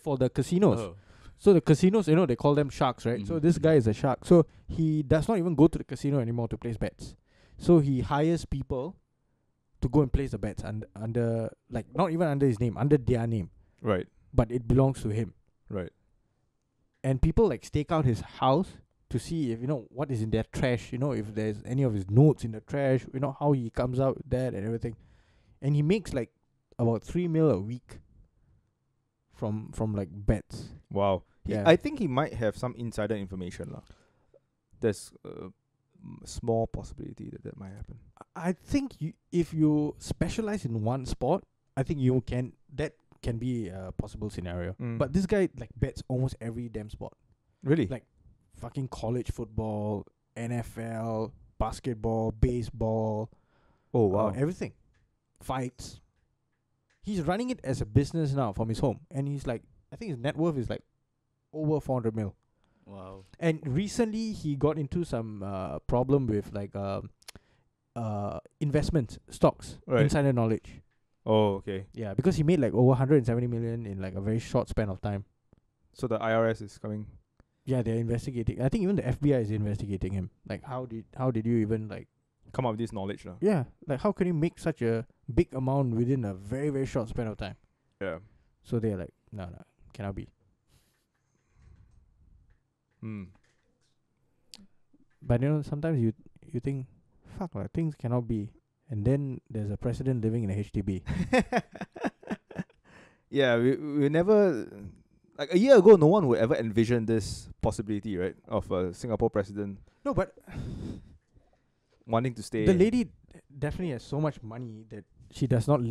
For the casinos. Oh. So the casinos, they call them sharks, right? So Mhm. this guy is a shark. So he does not even go to the casino anymore to place bets. So he hires people to go and place the bets under like not even under his name, under their name, Right. but it belongs to him. Right. And people like stake out his house to see if what is in their trash, if there's any of his notes in the trash, how he comes out with that and everything. And he makes like about 3 mil a week from like bets. Wow. Yeah. I think he might have some insider information, lah. There's a small possibility that might happen. I think if you specialize in one sport, I think that can be a possible scenario. Mm. But this guy like bets almost every damn sport. Really? Like fucking college football, NFL, basketball, baseball, oh, wow. everything. Fights. He's running it as a business now from his home, and he's like, I think his net worth is like over 400 mil. Wow. And recently he got into some problem with like investments, stocks, Right. insider knowledge. Oh, okay. Yeah, because he made like over 170 million in like a very short span of time. So the IRS is coming. Yeah, they're investigating. I think even the FBI is investigating him. Like, how did you even like? Come up with this knowledge, lah. Yeah, like how can you make such a big amount within a very very short span of time? Yeah. So they're like, no, cannot be. Hmm. But sometimes you think, fuck lah, things cannot be. And then there's a president living in a HDB. Yeah, we never, like a year ago, no one would ever envision this possibility, right, of a Singapore president No, but wanting to stay. the lady definitely has so much money that she does not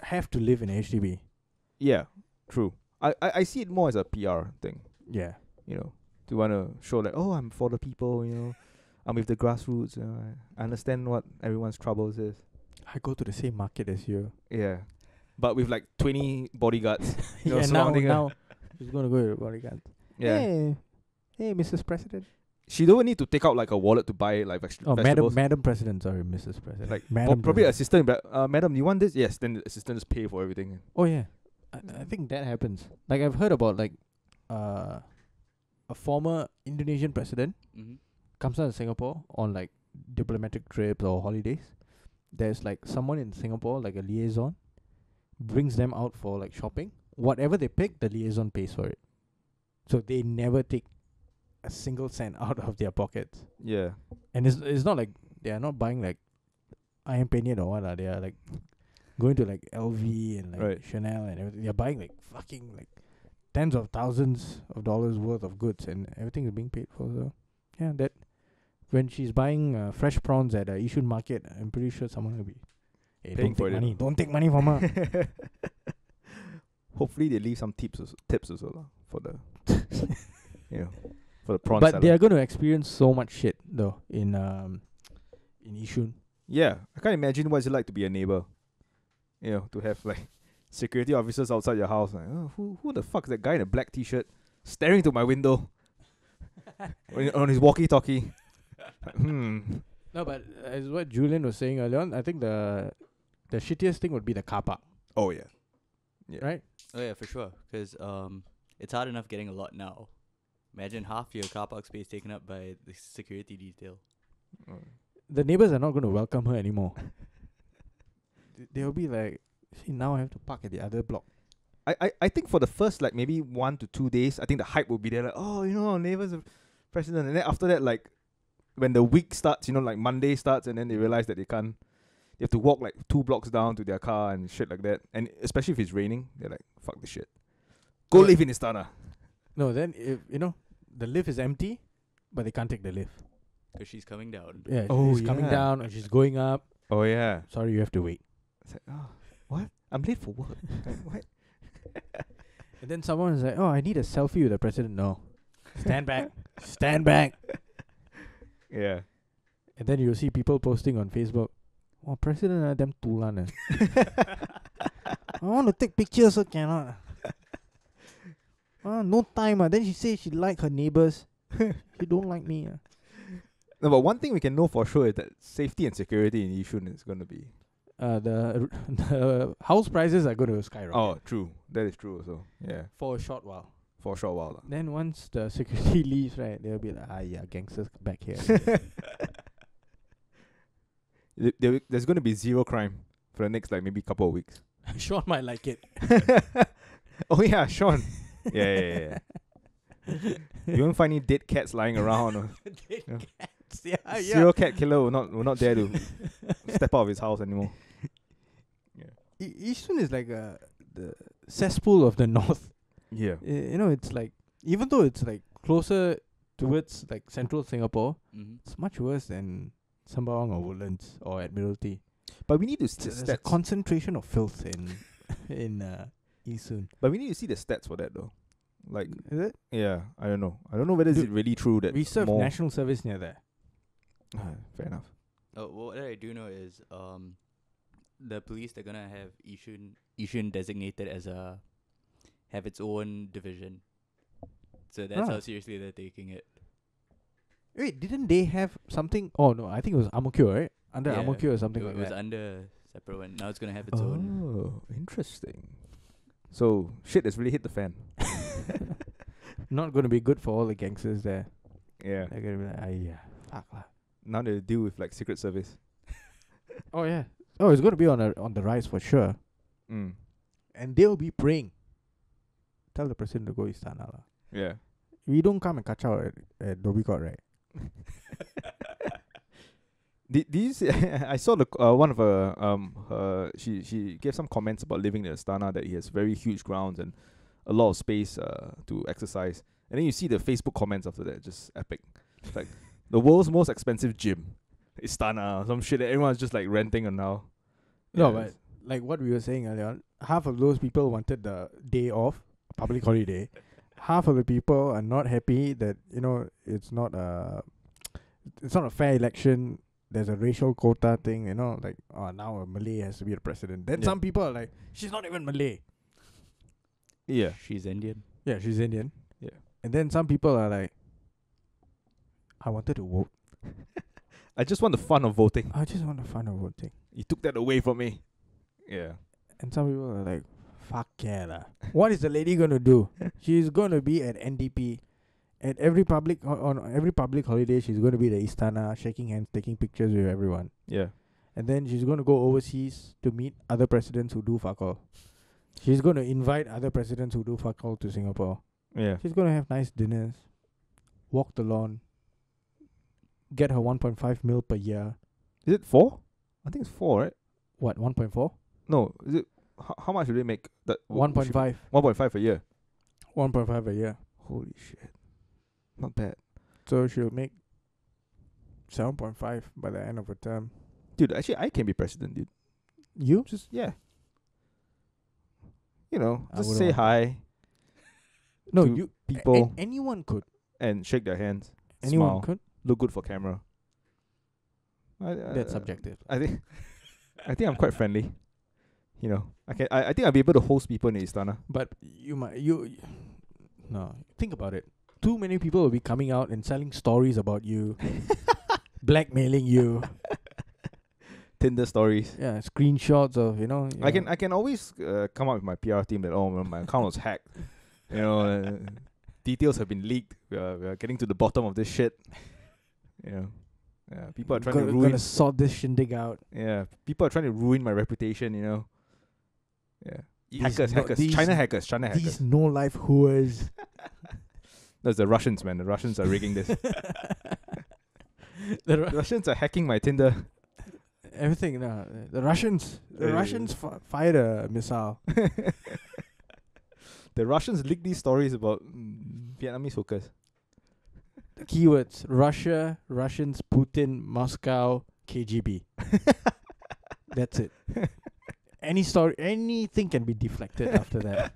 have to live in a HDB. Yeah, true. I see it more as a PR thing, Yeah. to want to show like, oh, I'm for the people, I'm with the grassroots, I understand what everyone's troubles is. I go to the same market as you. Yeah, but with like 20 bodyguards, Yeah, surrounding her. now she's gonna go to the bodyguard. Yeah, Hey, Mrs. President. she don't need to take out like a wallet to buy like Oh, vegetables. Madam President. Sorry, Mrs. President. Like Madam probably President. assistant, but madam, you want this? Yes, then the assistants pay for everything. Oh yeah, I think that happens. Like I've heard about like a former Indonesian president Mm-hmm. comes out to Singapore on like diplomatic trips or holidays. There's like someone in Singapore, like a liaison, brings them out for like shopping. Whatever they pick, the liaison pays for it. So they never take a single cent out of their pockets. Yeah, And it's not like they are not buying like Ayam Penyet or what. They are like going to like LV and like Right. Chanel and everything. They're buying like fucking like tens of thousands of dollars worth of goods, and everything is being paid for. So yeah, that when she's buying fresh prawns at Yishun market, I'm pretty sure someone will be Hey, Paying don't for take it, money. you know. Don't take money from her. Hopefully they leave some tips also lah, for the for the prawn But salad. they are going to experience so much shit though in Yishun. Yeah, I can't imagine what it's like to be a neighbor. To have like security officers outside your house. Like, oh, who the fuck is that guy in a black t-shirt staring to my window on his walkie-talkie? No, but as what Julian was saying earlier on, I think the shittiest thing would be the car park, Oh yeah. right? Oh yeah, for sure. Because it's hard enough getting a lot now. Imagine half your car park space taken up by the security detail. The neighbors are not going to welcome her anymore. They'll be like, see, now I have to park at the other block. I think for the first like maybe 1 to 2 days, I think the hype will be there like, oh, our neighbor's a president, and then after that, like when the week starts, like Monday starts, and then they realize that they have to walk like 2 blocks down to their car and shit like that, and especially if it's raining, they're like, fuck this shit, go live in Istana. No, then if the lift is empty, but they can't take the lift. Because she's coming down. Yeah, Oh, she's coming yeah. down and she's going up. Oh yeah. Sorry, you have to wait. It's like, oh, what? I'm late for work. Like, what? And then someone is like, oh, I need a selfie with the president. No. Stand back. Stand back. Yeah. And then you'll see people posting on Facebook, oh, president damn tulan. I want to take pictures, so cannot. No time. Then she say she like her neighbors. She don't like me. No, but one thing we can know for sure is that safety and security in Yishun is going to be... The house prices are going to skyrocket. Oh, true. That is true also. Yeah. For a short while. For a short while. Then once the security leaves, right, they'll be like, yeah, gangsters back here. There's going to be zero crime for the next like maybe couple of weeks. Sean might like it. Oh yeah, Sean. Yeah. You won't find any dead cats lying around. Or, Cats, yeah. serial cat killer will not dare to step out of his house anymore. Yishun is like the cesspool of the north. Yeah. It's like, even though it's like closer towards like central Singapore, it's much worse than Sembawang or Woodlands or Admiralty. But we need to There's a stats. concentration of filth in Yishun. But we need to see the stats for that though. Like, Is it? yeah, I don't know. I don't know whether it's Dude, really true that We serve more. national service near there. Fair enough. Oh, what I do know is the police, they're gonna have Yishun designated as have its own division. So that's how seriously they're taking it. Wait, didn't they have something? Oh no, I think it was Ang Mo Kio, right? Under Yeah, Ang Mo Kio or something It like was that. under separate one. Now it's gonna have its own. Oh, interesting. So shit has really hit the fan. Not going to be good for all the gangsters there. Yeah. They're going to be like, fuck lah. Now they deal with like Secret Service. Oh yeah. Oh, it's going to be on the rise for sure. Mm. And they'll be praying. Tell the president to go Istana lah. Yeah. We don't come and catch out at Dhoby Ghaut, right? Did you see, I saw the one of her she gave some comments about living in Istana, that he has very huge grounds and a lot of space to exercise. And then you see the Facebook comments after that, just epic. It's like the world's most expensive gym, Istana, some shit that everyone's just like renting and now. No, Yeah, but like what we were saying earlier on, half of those people wanted the day off, public holiday. Half of the people are not happy that, it's not a fair election. There's a racial quota thing, like, oh, now a Malay has to be the president. Then Yeah. some people are like, she's not even Malay. Yeah. She's Indian. Yeah, she's Indian. Yeah. And then some people are like, I wanted to vote. I just want the fun of voting. I just want the fun of voting. You took that away from me. Yeah. And some people are like, fuck yeah lah. What is the lady going to do? She's going to be at NDP. At every public on every public holiday, she's going to be the Istana, shaking hands, taking pictures with everyone. Yeah. And then she's going to go overseas to meet other presidents who do fuck all. She's going to invite other presidents who do fuck all to Singapore. Yeah. She's going to have nice dinners, walk the lawn, get her 1.5 mil per year. Is it 4? I think it's 4, right? What, 1.4? No, is it? How much do they make? That 1.5. 1.5 a year. 1.5 a year. Holy shit. Not bad. So she'll make 7.5 by the end of her term. Dude, actually I can be president, dude. You? Just you know, I just wouldn't say want hi No, to you. people Anyone could. and shake their hands. Anyone smile, could. look good for camera. That's subjective. I think I'm quite friendly. You know, I think I'll be able to host people in the Istana. But no, think about it. Too many people will be coming out and selling stories about you, blackmailing you. Tinder stories. Yeah, screenshots of I can always come up with my PR team that my account was hacked. You know, details have been leaked. We are getting to the bottom of this shit. You know, people are trying to ruin. Gonna sort this shindig out. Yeah, people are trying to ruin my reputation. You know. Yeah, These China hackers. These no life hooers. That's the Russians, man. The Russians are rigging this. The Russians are hacking my Tinder. Everything. No, the Russians. The Russians fired a missile. The Russians leaked these stories about Vietnamese hookers. The keywords: Russia, Russians, Putin, Moscow, KGB. That's it. Anything can be deflected after that.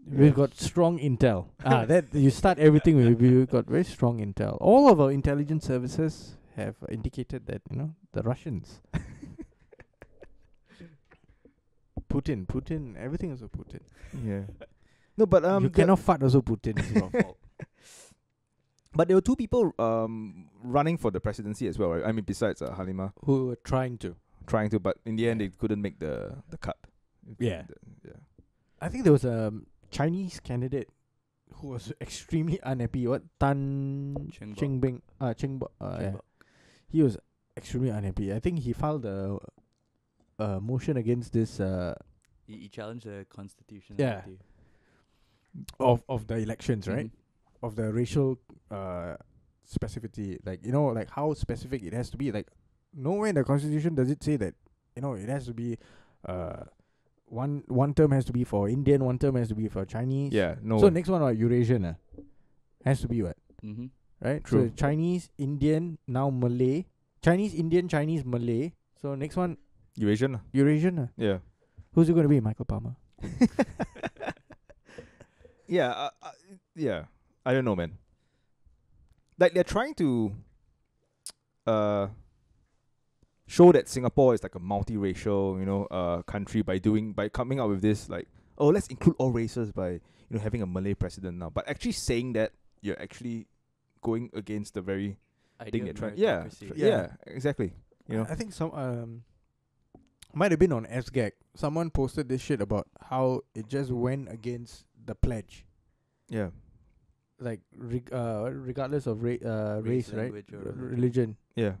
We've got strong intel. That you start everything with. We've got very strong intel. All of our intelligence services have indicated that the Russians. Putin, everything is a Putin. Yeah. No, but you cannot fart also Putin. It's your fault. But there were two people running for the presidency as well, right? I mean, besides Halima, Who were trying to. but in the end they couldn't make the cut. Yeah. Yeah. I think there was a Chinese candidate who was extremely unhappy. What? Chengbok. Yeah. He was extremely unhappy. I think he filed a motion against this He challenged the constitution. Yeah. of the elections, right? Of the racial specificity, like how specific it has to be. Like nowhere in the constitution does it say that it has to be one term has to be for Indian, one term has to be for Chinese. Yeah, no. So next one, Eurasian has to be what? Mm-hmm. Right? True. So Chinese, Indian, now Malay. Chinese, Indian, Chinese, Malay. So next one, Eurasian. Eurasian. Yeah. Who's it going to be? Michael Palmer. Yeah, yeah. I don't know, man. Like they're trying to show that Singapore is like a multiracial, country by coming up with this let's include all races by having a Malay president now. But actually saying that, you're actually going against the very thing they're trying. Yeah, exactly. I think some might have been on SGAG. Someone posted this shit about how it just went against the pledge. Yeah. Like regardless of race, right? Religion. Yeah.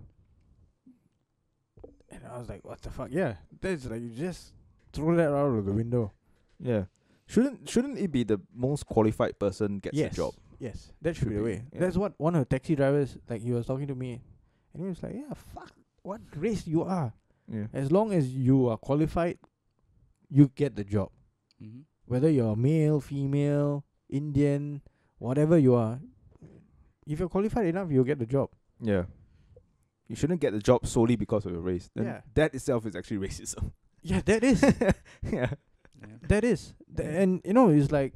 And I was like, what the fuck? Yeah, that's like you just throw that out of the window. Yeah. Shouldn't it be the most qualified person gets the job? Yes, that should be the way. Yeah. That's what one of the taxi drivers, he was talking to me, and he was like, yeah, fuck what race you are. Yeah. As long as you are qualified, you get the job. Mm-hmm. Whether you're male, female, Indian, whatever you are, if you're qualified enough, you'll get the job. Yeah. You shouldn't get the job solely because of your race. Then Yeah. that itself is actually racism. Yeah, that is. Yeah. That is. And it's like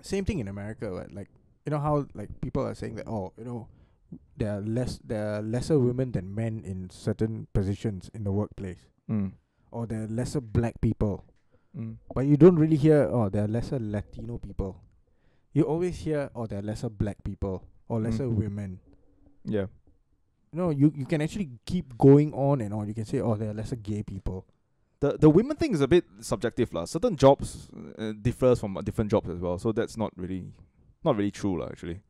same thing in America, right? Like how people are saying that there are lesser women than men in certain positions in the workplace. Or there are lesser black people. But you don't really hear there are lesser Latino people. You always hear there are lesser black people or lesser women. Yeah. You can actually keep going on and on. You can say there are lesser gay people. The women thing is a bit subjective lah. Certain jobs differs from different jobs as well. So that's not really true lah, actually.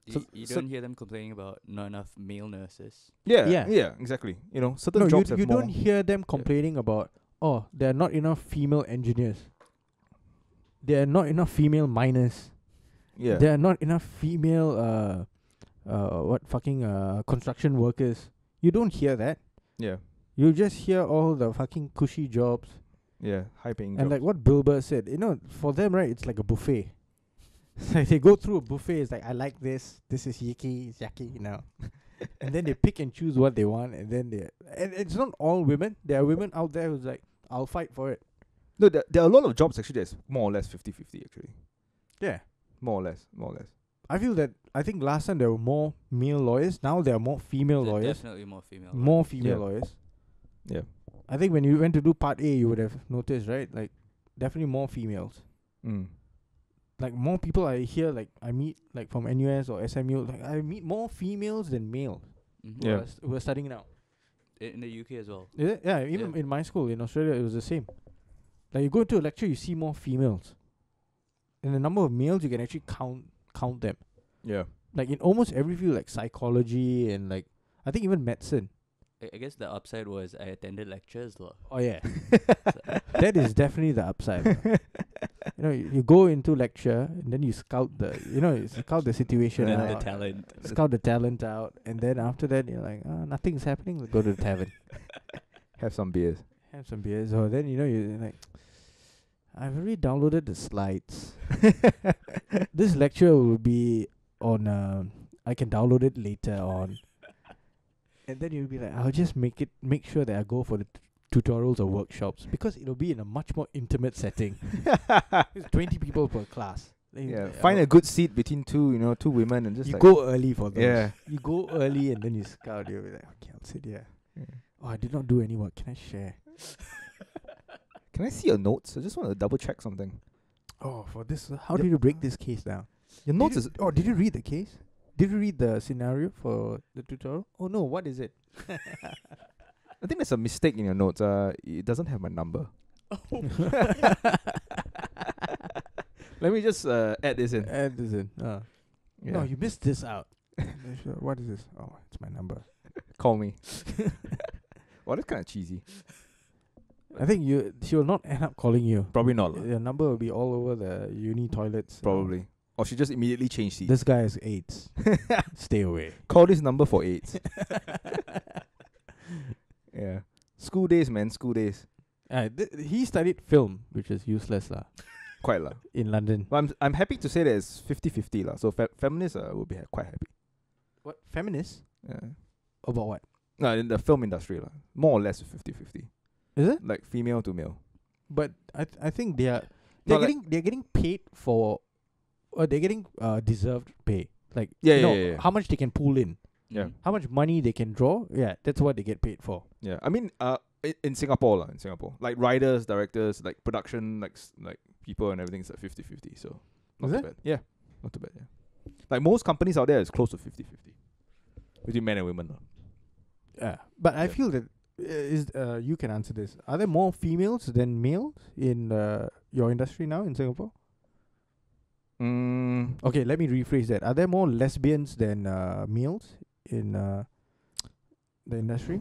You don't hear them complaining about not enough male nurses. Yeah, exactly. Certain jobs have you more. don't hear them complaining about there are not enough female engineers. There are not enough female miners. Yeah. There are not enough female construction workers. You don't hear that. Yeah. You just hear all the fucking cushy jobs. Yeah, high paying And jobs. like what Bill Burr said, for them, right, it's like a buffet. It's like they go through a buffet, it's like, I like this is yucky, it's yucky, and then they pick and choose what they want, and then and it's not all women. There are women out there who's like, I'll fight for it. No, there are a lot of jobs actually that's more or less 50-50 actually. Yeah. More or less. I think last time there were more male lawyers. Now there are more female lawyers. Definitely more female. More female Yeah. lawyers. Yeah. I think when you went to do part A, you would have noticed, right? Like, definitely more females. Like, more people I hear, like, I meet, like, from NUS or SMU, like, I meet more females than males Yeah. who are studying now. In the UK as well. Is it? Yeah, even in my school in Australia, it was the same. Like, you go to a lecture, you see more females. And the number of males, you can actually count them. Yeah. Like, in almost every field, like psychology and, like, I think even medicine. I guess the upside was I attended lectures lah. Oh, yeah. That is definitely the upside. You know, you go into lecture, and then you scout you scout the situation And out. the talent. Scout the talent out. And then after that, you're like, nothing's happening. Go to the tavern. Have some beers. Have some beers. Or then, you're like, I've already downloaded the slides. This lecture will be on, I can download it later on. And then you'll be like, I'll just make sure that I go for the tutorials or workshops because it'll be in a much more intimate setting. It's 20 people per class. Then Yeah. Find a good seat between two women and just you like go early for those. Yeah. You go early and then you scout. You'll be like, okay, I'll sit here. Yeah. Oh, I did not do any work. Can I share? Can I see your notes? I just want to double check something. Oh, for this, how did you break this case down? Your notes is Did you read the case? Did you read the scenario for the tutorial? Oh no, what is it? I think there's a mistake in your notes. It doesn't have my number. Let me just add this in. Add this in. Yeah. No, you missed this out. What is this? Oh, it's my number. Call me. Well, that's kind of cheesy. I think she will not end up calling you. Probably not. lah. Your number will be all over the uni toilets. Probably. Or she just immediately changed seats. This guy has AIDS. Stay away. Call this number for AIDS. Yeah. School days, man. School days. He studied film, which is useless lah, Quite lah. in London. But I'm happy to say that it's 50-50 lah. So feminists will be quite happy. What? Feminists? Yeah. About what? No, in the film industry lah. More or less 50-50. Is it? Like female to male. But I think they're Not like- getting paid for, or they're getting deserved pay. Like Yeah. how much they can pull in, Yeah. how much money they can draw. Yeah, that's what they get paid for. Yeah. I mean, in Singapore lah, like writers, directors, like production, like people and everything is like 50-50. So not Is too it? bad. Yeah. Not too bad. Yeah. Like most companies out there is close to 50-50 between men and women lah. Yeah, but I Yeah. feel that you can answer this. Are there more females than males in your industry now in Singapore? Okay, let me rephrase that. Are there more lesbians than males in the industry?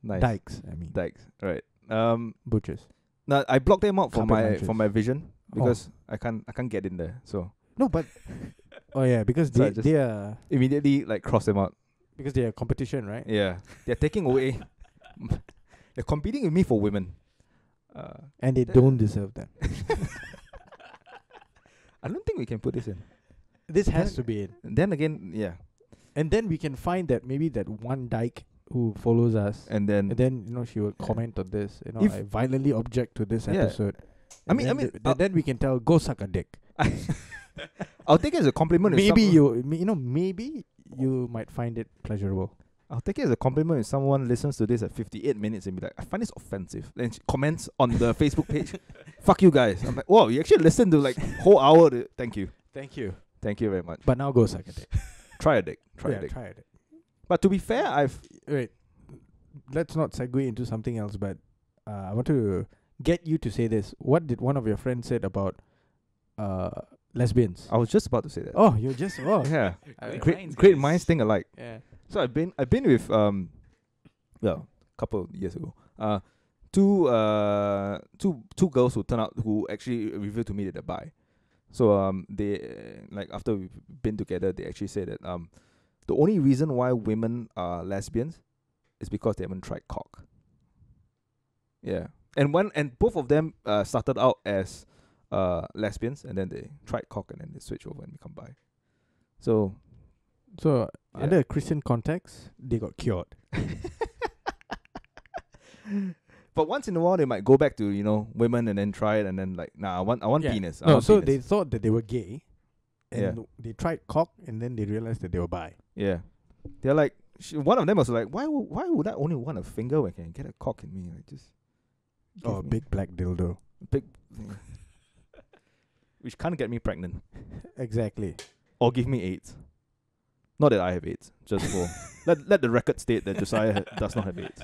Nice. Dykes, I mean. Dykes. Right. Butchers. Now I blocked them out for Carpet my munchers. vision because I can't get in there. So No, but oh yeah, because So I they just- they are immediately like cross them out. because they are competition, right? Yeah. They're taking away. They're competing with me for women. And they That- don't deserve that. I don't think we can put this in. This has to be it. Then again, yeah. And then we can find that maybe that one dyke who follows us, And then, and then she will Yeah. comment on this. If- I violently object to this Yeah. episode. I mean- then we can tell, go suck a dick. I'll take it as a compliment. if Maybe some- maybe you might find it pleasurable. I'll take it as a compliment if someone listens to this at 58 minutes and be like, I find this offensive. Then she comments on the Facebook page, fuck you guys. I'm like, whoa, you actually listened to like whole hour. Thank you. Thank you. Thank you very much. But now go suck a dick. Try a dick. Try Yeah, a dick. try it. But to be fair, Wait, let's not segue into something else. But I want to get you to say this. What did one of your friends said about lesbians? I was just about to say that. Oh, you just Yeah. Great Great minds, minds think alike. yeah. So I've been with a couple of years ago. Two girls who actually revealed to me that they're bi. So they like after we've been together, they actually said that the only reason why women are lesbians is because they haven't tried cock. Yeah. And both of them started out as lesbians, and then they tried cock, and then they switch over and become bi. So So Yeah. under a Christian context, they got cured. But once in a while, they might go back to women and then try it and then like, nah, I want Yeah. penis. I No, want so penis. they thought that they were gay, and Yeah. they tried cock, and then they realized that they were bi. Yeah, they're like, one of them was like, why would I only want a finger when I can get a cock in me? Like, just Oh, give me big black dildo. big, which can't get me pregnant Exactly. or give me AIDS. Not that I have AIDS, just for let the record state that Josiah does not have AIDS.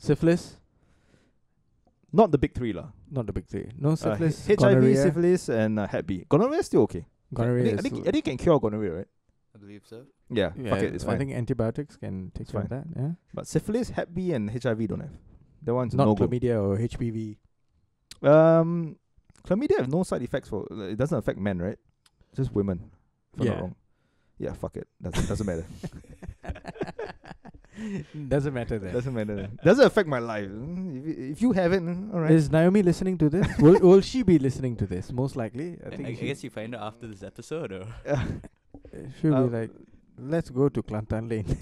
Syphilis, Not the big three lah. not the big three. No syphilis, HIV, gonorrhea. syphilis, and Hep B. Gonorrhea is still okay. Gonorrhea I think is you can cure gonorrhea, right? I believe so. Yeah, yeah, fuck it, it's fine. I think antibiotics can take It's care of fine. that. Yeah, But syphilis, Hep B, and HIV don't have. That one's not no go. chlamydia or HPV. Chlamydia have no side effects for. It doesn't affect men, right? Just women. If I'm not Yeah. wrong. Yeah, fuck it. Doesn't matter. Doesn't matter then. Doesn't matter. Doesn't affect my life. If you have it, all right. Is Naomi listening to this? will she be listening to this? Most likely. I I think guess you find out after this episode, or she'll Um, be like, let's go to Kelantan Lane.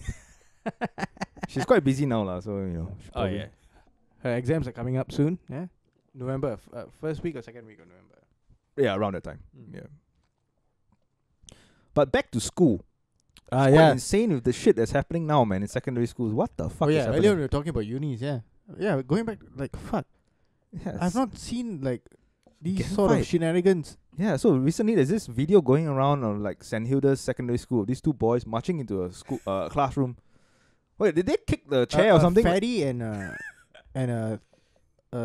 She's quite busy now, lah. So she'll Oh, probably- Her exams are coming up soon. Yeah, November, first week or second week of November. Yeah, around that time. Mm. Yeah. But back to school. Ah, Quite yeah. insane with the shit that's happening now, man, in secondary schools. What the fuck Oh is yeah, happening? earlier we were talking about unis. Yeah. Going back, like fuck. Yeah, I've not seen like these Gang sort of fight. shenanigans. Yeah, so recently there's this video going around on like St Hilda's secondary school. These two boys marching into a school classroom. Wait, did they kick the chair or something? Fatty and a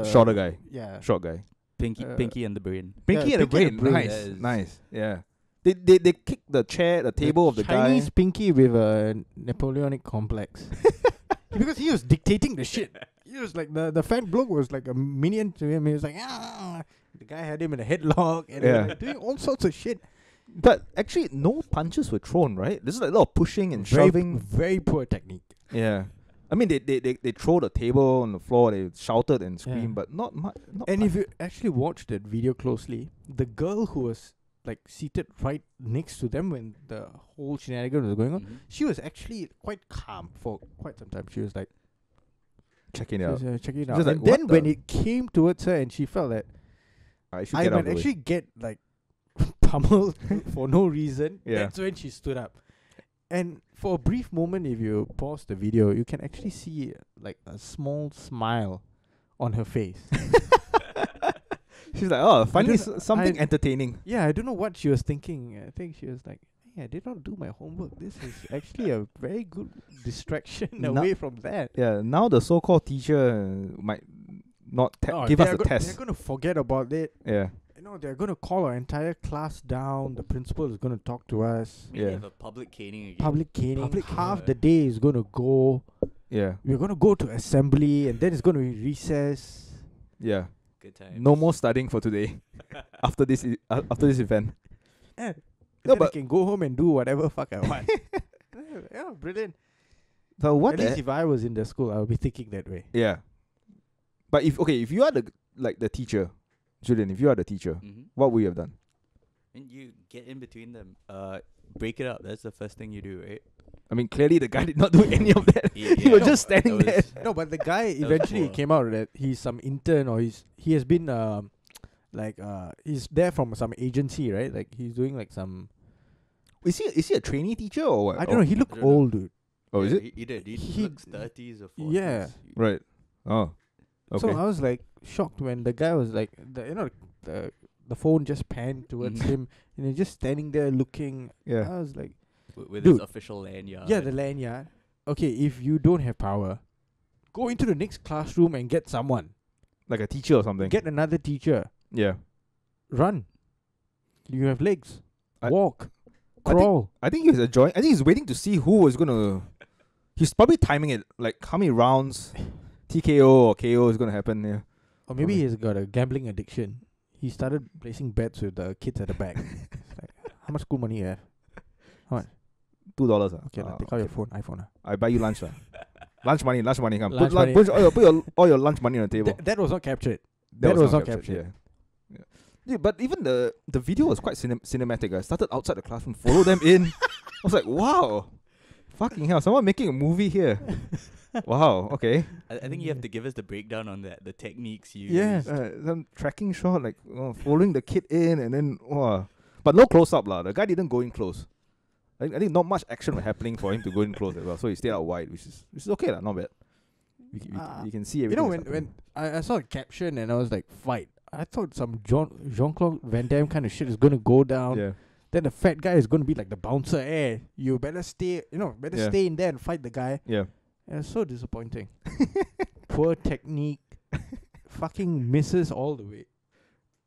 Shorter guy, Yeah. short guy. Pinky and the brain. Pinky Yeah, and the Pinky brain. and the brain. Nice, Yes. nice. Yeah. They kicked the chair, the table of the Chinese guy. Pinky with a Napoleonic complex. Because he was dictating the shit. He was like the fat bloke was like a minion to him. He was like, ah. The guy had him in a headlock and they were, Yeah. like, doing all sorts of shit. But actually, no punches were thrown, right? This is like a lot of pushing and Very, shoving. very poor technique. Yeah. I mean, they throw the table on the floor. They shouted and screamed, Yeah. but not much. And if you actually watch that video closely, the girl who was like seated right next to them when the whole shenanigan was going on, Mhm. she was actually quite calm for quite some time. She was like, checking she it out. was, checking it She out. was like, And then "What when the-" it came towards her and she felt that I should I get out might of the way. actually get like pummeled for no reason, Yeah. that's when she stood up. And for a brief moment, if you pause the video, you can actually see like a small smile on her face. She's like, oh, finally don't- something I- entertaining. Yeah, I don't know what she was thinking. I think she was like, hey, I did not do my homework. This is actually a very good distraction No- away from that. Yeah, now the so-called teacher might not give us they're a They're test. going to forget about it. Yeah, You know, they're going to call our entire class down. The principal is going to talk to us. Maybe Yeah. have a public caning again. Public caning. Public Half caning. the day is going to go. yeah, We're going to go to assembly and then it's going to be recess. yeah. Good times. No more studying for today. after this event. And No, then I but- can go home and do whatever fuck I want. Yeah, brilliant. So what? At least if I was in the school, I would be thinking that way. Yeah. But if you are the teacher, Julian, if you are the teacher, Mhm. what would you have done? And you get in between them. Break it up. That's the first thing you do, right? I mean, clearly the guy did not do any of that. Yeah, He was yeah. just standing That there. was- No, but the guy was eventually poor. came out that he's some intern or he has been he's there from some agency, right? Like he's doing like some Is he a trainee teacher or what? I don't know, he I looked don't know. old, dude. Oh, is Yeah, it? He did. He He- looks 30s or 40s. Yeah. Right. Oh. Okay. So I was like shocked when the guy was like the phone just panned towards Mhm. him and he's just standing there looking. yeah. I was like, With Dude. his official lanyard. yeah, the lanyard. Okay, if you don't have power, go into the next classroom and get someone. Like a teacher or something. Get another teacher. Yeah. Run. You have legs. I- Walk. I think- Crawl. I think he's enjoying. I think he's waiting to see who was gonna. He's probably timing it, like how many rounds, TKO or KO is gonna happen. Yeah. Or maybe Probably. he's got a gambling addiction. He started placing bets with the kids at the back. It's like, how much school money you have? $2. Okay, take out your phone, iPhone. I buy you lunch. Lunch money. Come. Lunch Put, money. put all your lunch money on the table. That was not captured. That was not captured. Yeah. Yeah, but even the video was quite cinematic. I started outside the classroom, follow them in. I was like, wow, fucking hell, someone making a movie here. Wow, okay. I think you have to give us the breakdown on that, the techniques you Yeah. used. Some tracking shot, like following the kid in, and then but no close up lah. The guy didn't go in close. I think not much action was happening for him to go in close as well. So he stayed out wide, which is okay lah, not bad. You can see everything. When I saw a caption and I was like, fight. I thought some Jean-Claude Van Damme kind of shit is gonna go down. Yeah. Then the fat guy is gonna be like the bouncer. Hey, you better stay. Stay in there and fight the guy. Yeah. And it's so disappointing. Poor technique. Fucking misses all the way.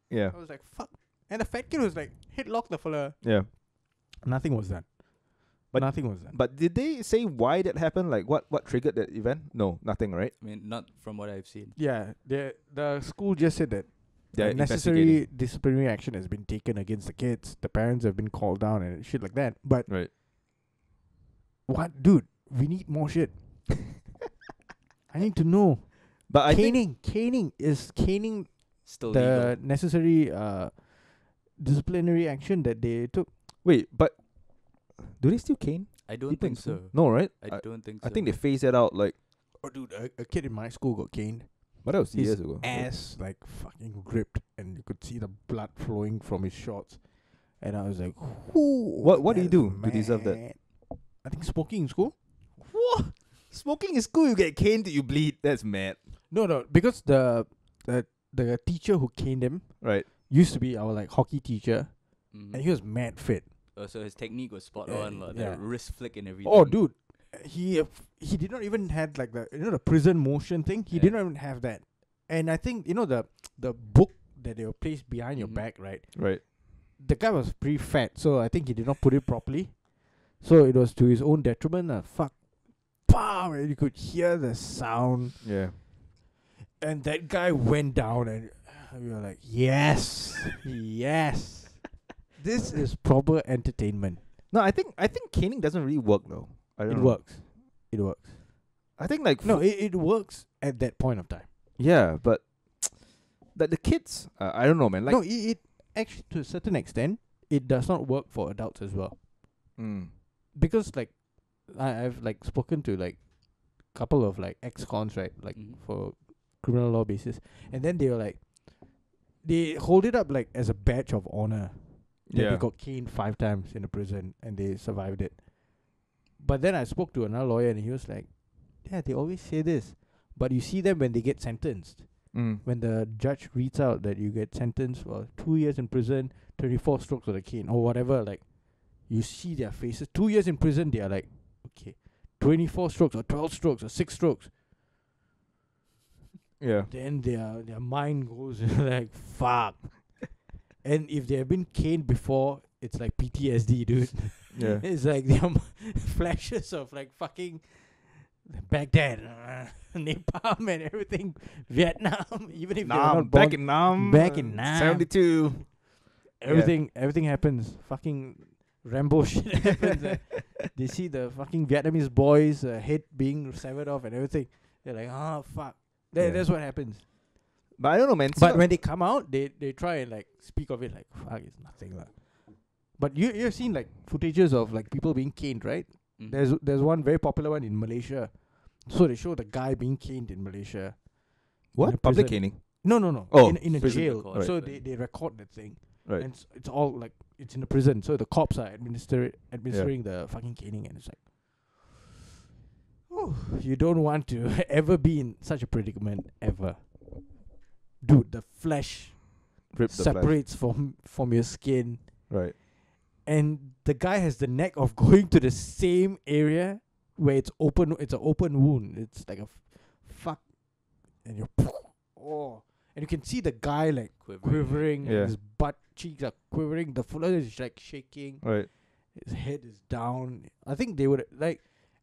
Yeah. I was like, fuck. And the fat kid was like, hit lock the fella. Yeah. Nothing was done. But nothing was done. But did they say why that happened? Like what triggered that event? No, nothing, right? I mean, not from what I've seen. Yeah, the school just said that They're necessary investigating. disciplinary action has been taken against the kids. The parents have been called down and shit like that. But Right. what, dude? We need more shit. I need to know. But I think Caning is Still the legal. necessary disciplinary action that they took. wait, but do they still cane? I don't people in think so. school? No, right? I don't think so. I think they phased that out like Oh, dude, a kid in my school got caned. what that was His years ago. ass like fucking ripped, and you could see the blood flowing from his shorts. And I was like, What do you do to deserve that? I think smoking in school. What? Smoking in school, you get caned till you bleed. That's mad. No, because the teacher who caned him Right. used to be our like hockey teacher, Mhm. and he was mad fit. So his technique was spot Yeah, on, like yeah. the wrist flick and everything. Oh, dude, he did not even had like the prison motion thing. He Yeah. didn't even have that. And I think the book that they will place behind your Mhm. back, right? Right. The guy was pretty fat, so I think he did not put it properly. So it was to his own detriment. Fuck, pow! And you could hear the sound. Yeah. And that guy went down, and we were like, yes, yes. This is proper entertainment. No, I think caning doesn't really work though. I don't It know. works. It works. I think like No, it works at that point of time. yeah, but the kids, I don't know, man. Like No, it actually, to a certain extent, it does not work for adults as well. Because like I've like spoken to like couple of like ex-cons, right? Like Mhm. for criminal law basis, and then they were like, they hold it up like as a badge of honor. That yeah. they got caned 5 times in a prison and they survived it. But then I spoke to another lawyer and he was like, yeah, they always say this, but you see them when they get sentenced. When the judge reads out that you get sentenced for 2 years in prison, 24 strokes of the cane or whatever, like you see their faces. 2 years in prison, they are like, okay, 24 strokes or 12 strokes or 6 strokes. Yeah. Then their mind goes like, fuck. And if they have been caned before, it's like PTSD, dude. Yeah. It's like their flashes of like fucking Baghdad, Nepal and everything, Vietnam, even if they're not back born, in Nam. back in Nam. 72. everything happens. Fucking Rambo shit happens. They see the fucking Vietnamese boys' head being severed off and everything. They're like, oh fuck. Yeah. That's what happens. But I don't know, man. But when they come out, they try and like speak of it like, fuck, it's nothing lah. But you've seen like footages of like people being caned, right? Mhm. There's one very popular one in Malaysia. So they show the guy being caned in Malaysia. in a what? Public prison. caning. No. Oh, in a prison jail. record. So Right. they record that thing. Right. And it's all like, it's in a prison. So the cops are administering the fucking caning, and it's like, oh, you don't want to ever be in such a predicament ever. Dude, the flesh Rip the flesh. separates from your skin, Right. and the guy has the knack of going to the same area where it's open. It's an open wound. It's like a fuck, and you're and you can see the guy like quivering, Yeah. and his butt cheeks are quivering. The fella is like shaking. Right. His head is down. I think they would like.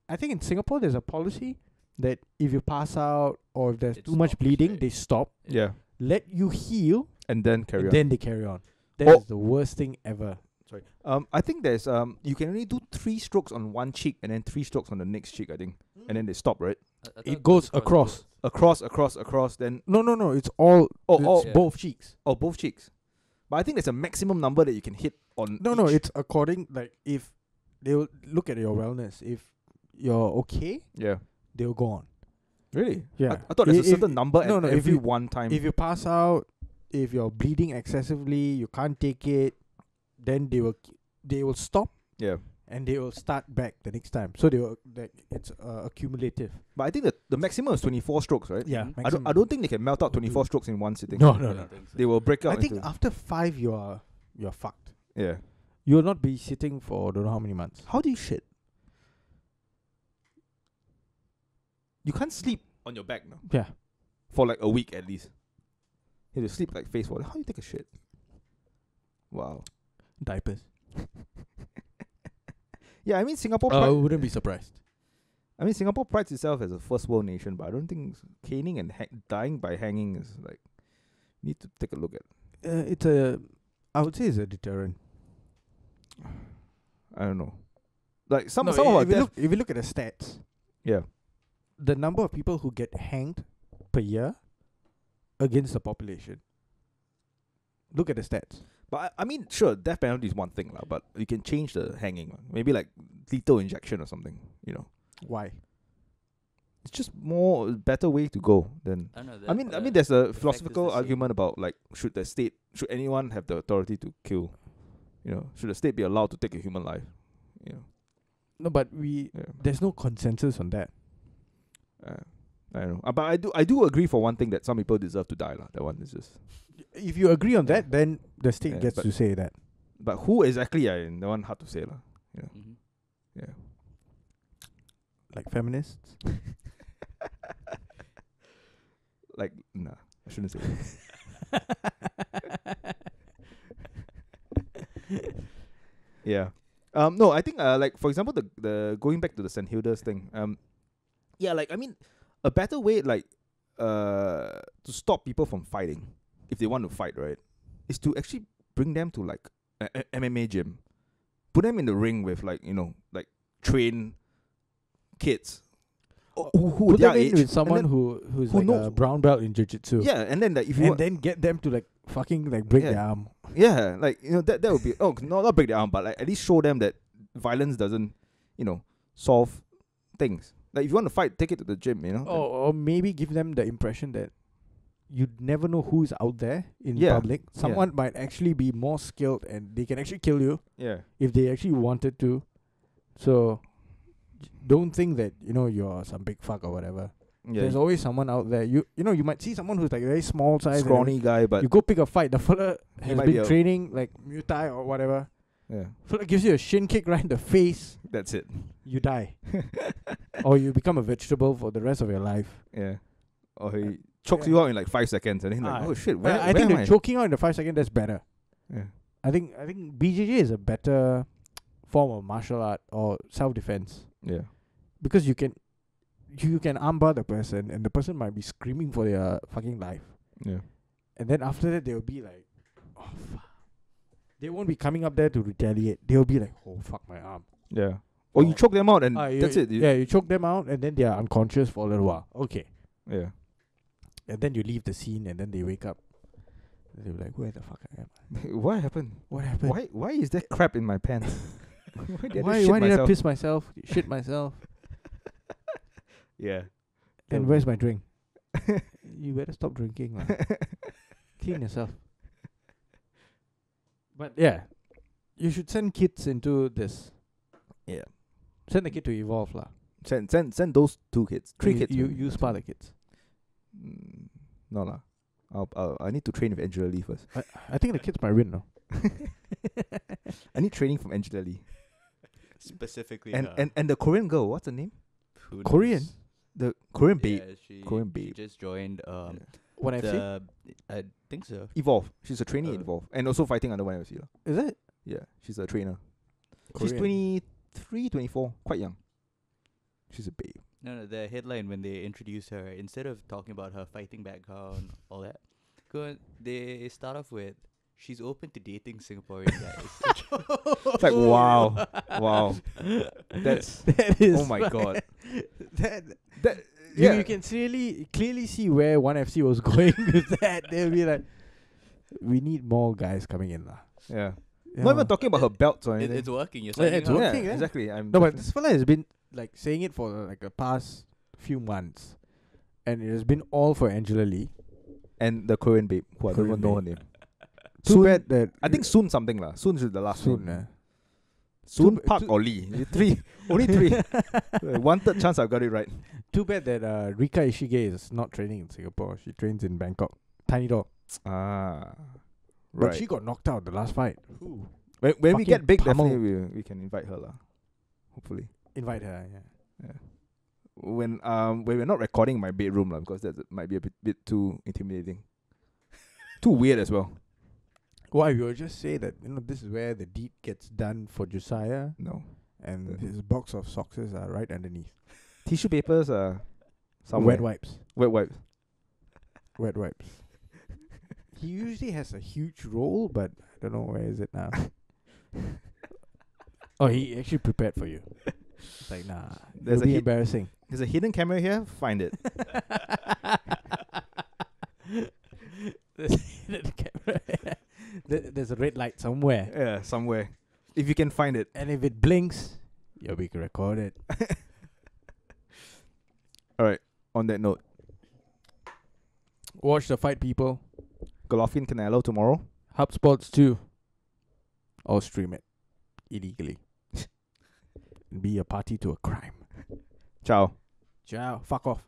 I think in Singapore there's a policy that if you pass out or if there's It too much stops, bleeding, right? they stop, Yeah. let you heal, And then carry and on. then they carry on. That is Oh. the worst thing ever. Sorry. I think there's you can only do 3 strokes on one cheek and then 3 strokes on the next cheek, I think. And then they stop, right? It goes across. Across, then No. It's all. Oh, it's oh. Yeah. both cheeks. both cheeks. But I think there's a maximum number that you can hit on. No, each. it's according, like, if they will look at your wellness. If you're okay, Yeah. they'll go on. Really? Yeah. I thought there's a If- certain number no, at no, if every you- one time. If you pass out, if you're bleeding excessively, you can't take it, then they will stop Yeah. and they will start back the next time. So they will, like, it's accumulative. But I think that the maximum is 24 strokes, right? Yeah, Mhm. I don't think they can melt out 24 strokes in one sitting. No, I no, don't no. think so. They will break out I think into, after 5 you're fucked. yeah. You will not be sitting for don't know how many months. How do you shit? You can't sleep on your back, no? Yeah. For like a week at least. You have to sleep like face forward. How do you take a shit? Wow. Diapers. Yeah, I mean Singapore. I wouldn't be surprised. I mean Singapore prides itself as a first world nation, but I don't think caning and dying by hanging is like. Need to take a look at. I would say it's a deterrent. I don't know. Like some No, of our if you death. if you look at the stats, Yeah. the number of people who get hanged per year against the population. Look at the stats. But I mean, sure, death penalty is one thing, lah. But you can change the hanging. Maybe like lethal injection or something. You know, Why? it's just better way to go than. I know I mean, that there's the a effect is philosophical the same. argument about like should anyone have the authority to kill? You know, should the state be allowed to take a human life? You know, No, but yeah. there's no consensus on that. I don't know. But I do agree for one thing that some people deserve to die, lah. That one is just. If you agree on that, then the state Yeah, gets but- to say that. But who exactly? That one hard to say, lah. Yeah. Mhm. Yeah. Like feminists. Like nah, I shouldn't say. That. Yeah. No, I think like for example the going back to the St Hilda's thing. Yeah, like I mean, a better way like to stop people from fighting if they want to fight, right, is to actually bring them to like a MMA gym, put them in the ring with like like train kids who Put their them in age, with and someone then- who's who like a knows- brown belt in jiu-jitsu. yeah, and then like if you And want, then get them to like fucking like break Yeah. their arm. yeah, like that would be not break their arm, but like at least show them that violence doesn't solve things. Like if you want to fight, take it to the gym, Or maybe give them the impression that you never know who's out there in Yeah. public. Someone might actually be more skilled and they can actually kill you Yeah. if they actually wanted to. So don't think that you're some big fuck or whatever. Yeah. There's always someone out there. You might see someone who's like very small size, and scrawny guy, but you go pick a fight. The fella has might be been a- training like Muay Thai or whatever. yeah, Fella gives you a shin kick right in the face. that's it. You die, or you become a vegetable for the rest of your life. Yeah. Or he chokes Yeah. you out in like 5 seconds, and then like, Ah, oh shit, I where think am the I? choking out in the 5 seconds that's better. Yeah. I think BJJ is a better form of martial art or self defense Yeah. because you can armbar the person and the person might be screaming for their fucking life, Yeah. and then after that they'll be like, oh fuck. They won't be coming up there to retaliate. They'll be like, oh fuck my arm. Yeah. Or you Oh. choke them out, and You- that's it. You choke them out and then they are unconscious for a little while. Okay. Yeah. And then you leave the scene and then they wake up. And they're like, where the fuck I am? What happened? What happened? Why is there crap in my pants? Why did I Why shit did I myself? piss myself, shit myself? Yeah. And where's my drink? You better stop drinking, man. Clean yourself. But yeah, you should send kids into this. Yeah. Send the kid to evolve, lah. Send those 2 kids, 3 kids. You maybe. spar the kids. No lah. I need to train with Angela Lee first. I think the kids might win, no? I need training from Angela Lee. Specifically, And the Korean girl, what's her name? who knows? Korean? The Korean babe. Yeah, she Korean babe. just joined What I've seen? I think so. Evolve. She's a trainee in Uh, Evolve. And also fighting under 1FC. lah. Is it? Yeah, she's a trainer. Korean. She's 23, 24. Quite young. She's a babe. No, the headline when they introduced her, instead of talking about her fighting background, all that, they start off with, she's open to dating Singaporean guys. It's like, wow. Wow. That is. Oh my god. That Yeah. you can clearly see where 1FC was going with that. They'll be like, We need more guys coming in lah. Yeah. Not even talking about her belts or anything. It's working. You're Yeah, signing it's up. working. Yeah, eh? exactly. I'm No, but definitely- this fella has been like saying it for like the past few months, and it has been all for Angela Lee. and the Korean babe, who I don't Korean even know her babe. name. Too Soon- bad that I think Soon something lah. Soon is the last soon. name. Soon Too- Park too- or Lee. Three. Only three. One third chance I got it right. Too bad that Rika Ishige is not training in Singapore. She trains in Bangkok. Tiny dog. Ah. But Right. she got knocked out the last fight. Ooh. When we fucking get big, pummel. definitely we can invite her lah. Hopefully. Invite her, yeah. When we're not recording in my bedroom lah, because that might be a bit too intimidating. Too weird as well. Why you will just say that this is where the deed gets done for Josiah, No. and Yeah. his box of socks are right underneath. Tissue papers are somewhere. Wet wipes. Wet wipes. Wet wipes. He usually has a huge roll, but I don't know where is it now. Oh, he actually prepared for you. It's like, nah, There's it'll a be hit- embarrassing. There's a hidden camera here. Find it. There's a red light somewhere, Yeah, somewhere. If you can find it. and if it blinks, yeah, we can record it. On that note, Watch the fight, people. Golovkin Canelo tomorrow. HubSpots too. Or stream it illegally. Be a party to a crime. Ciao. Ciao. Fuck off.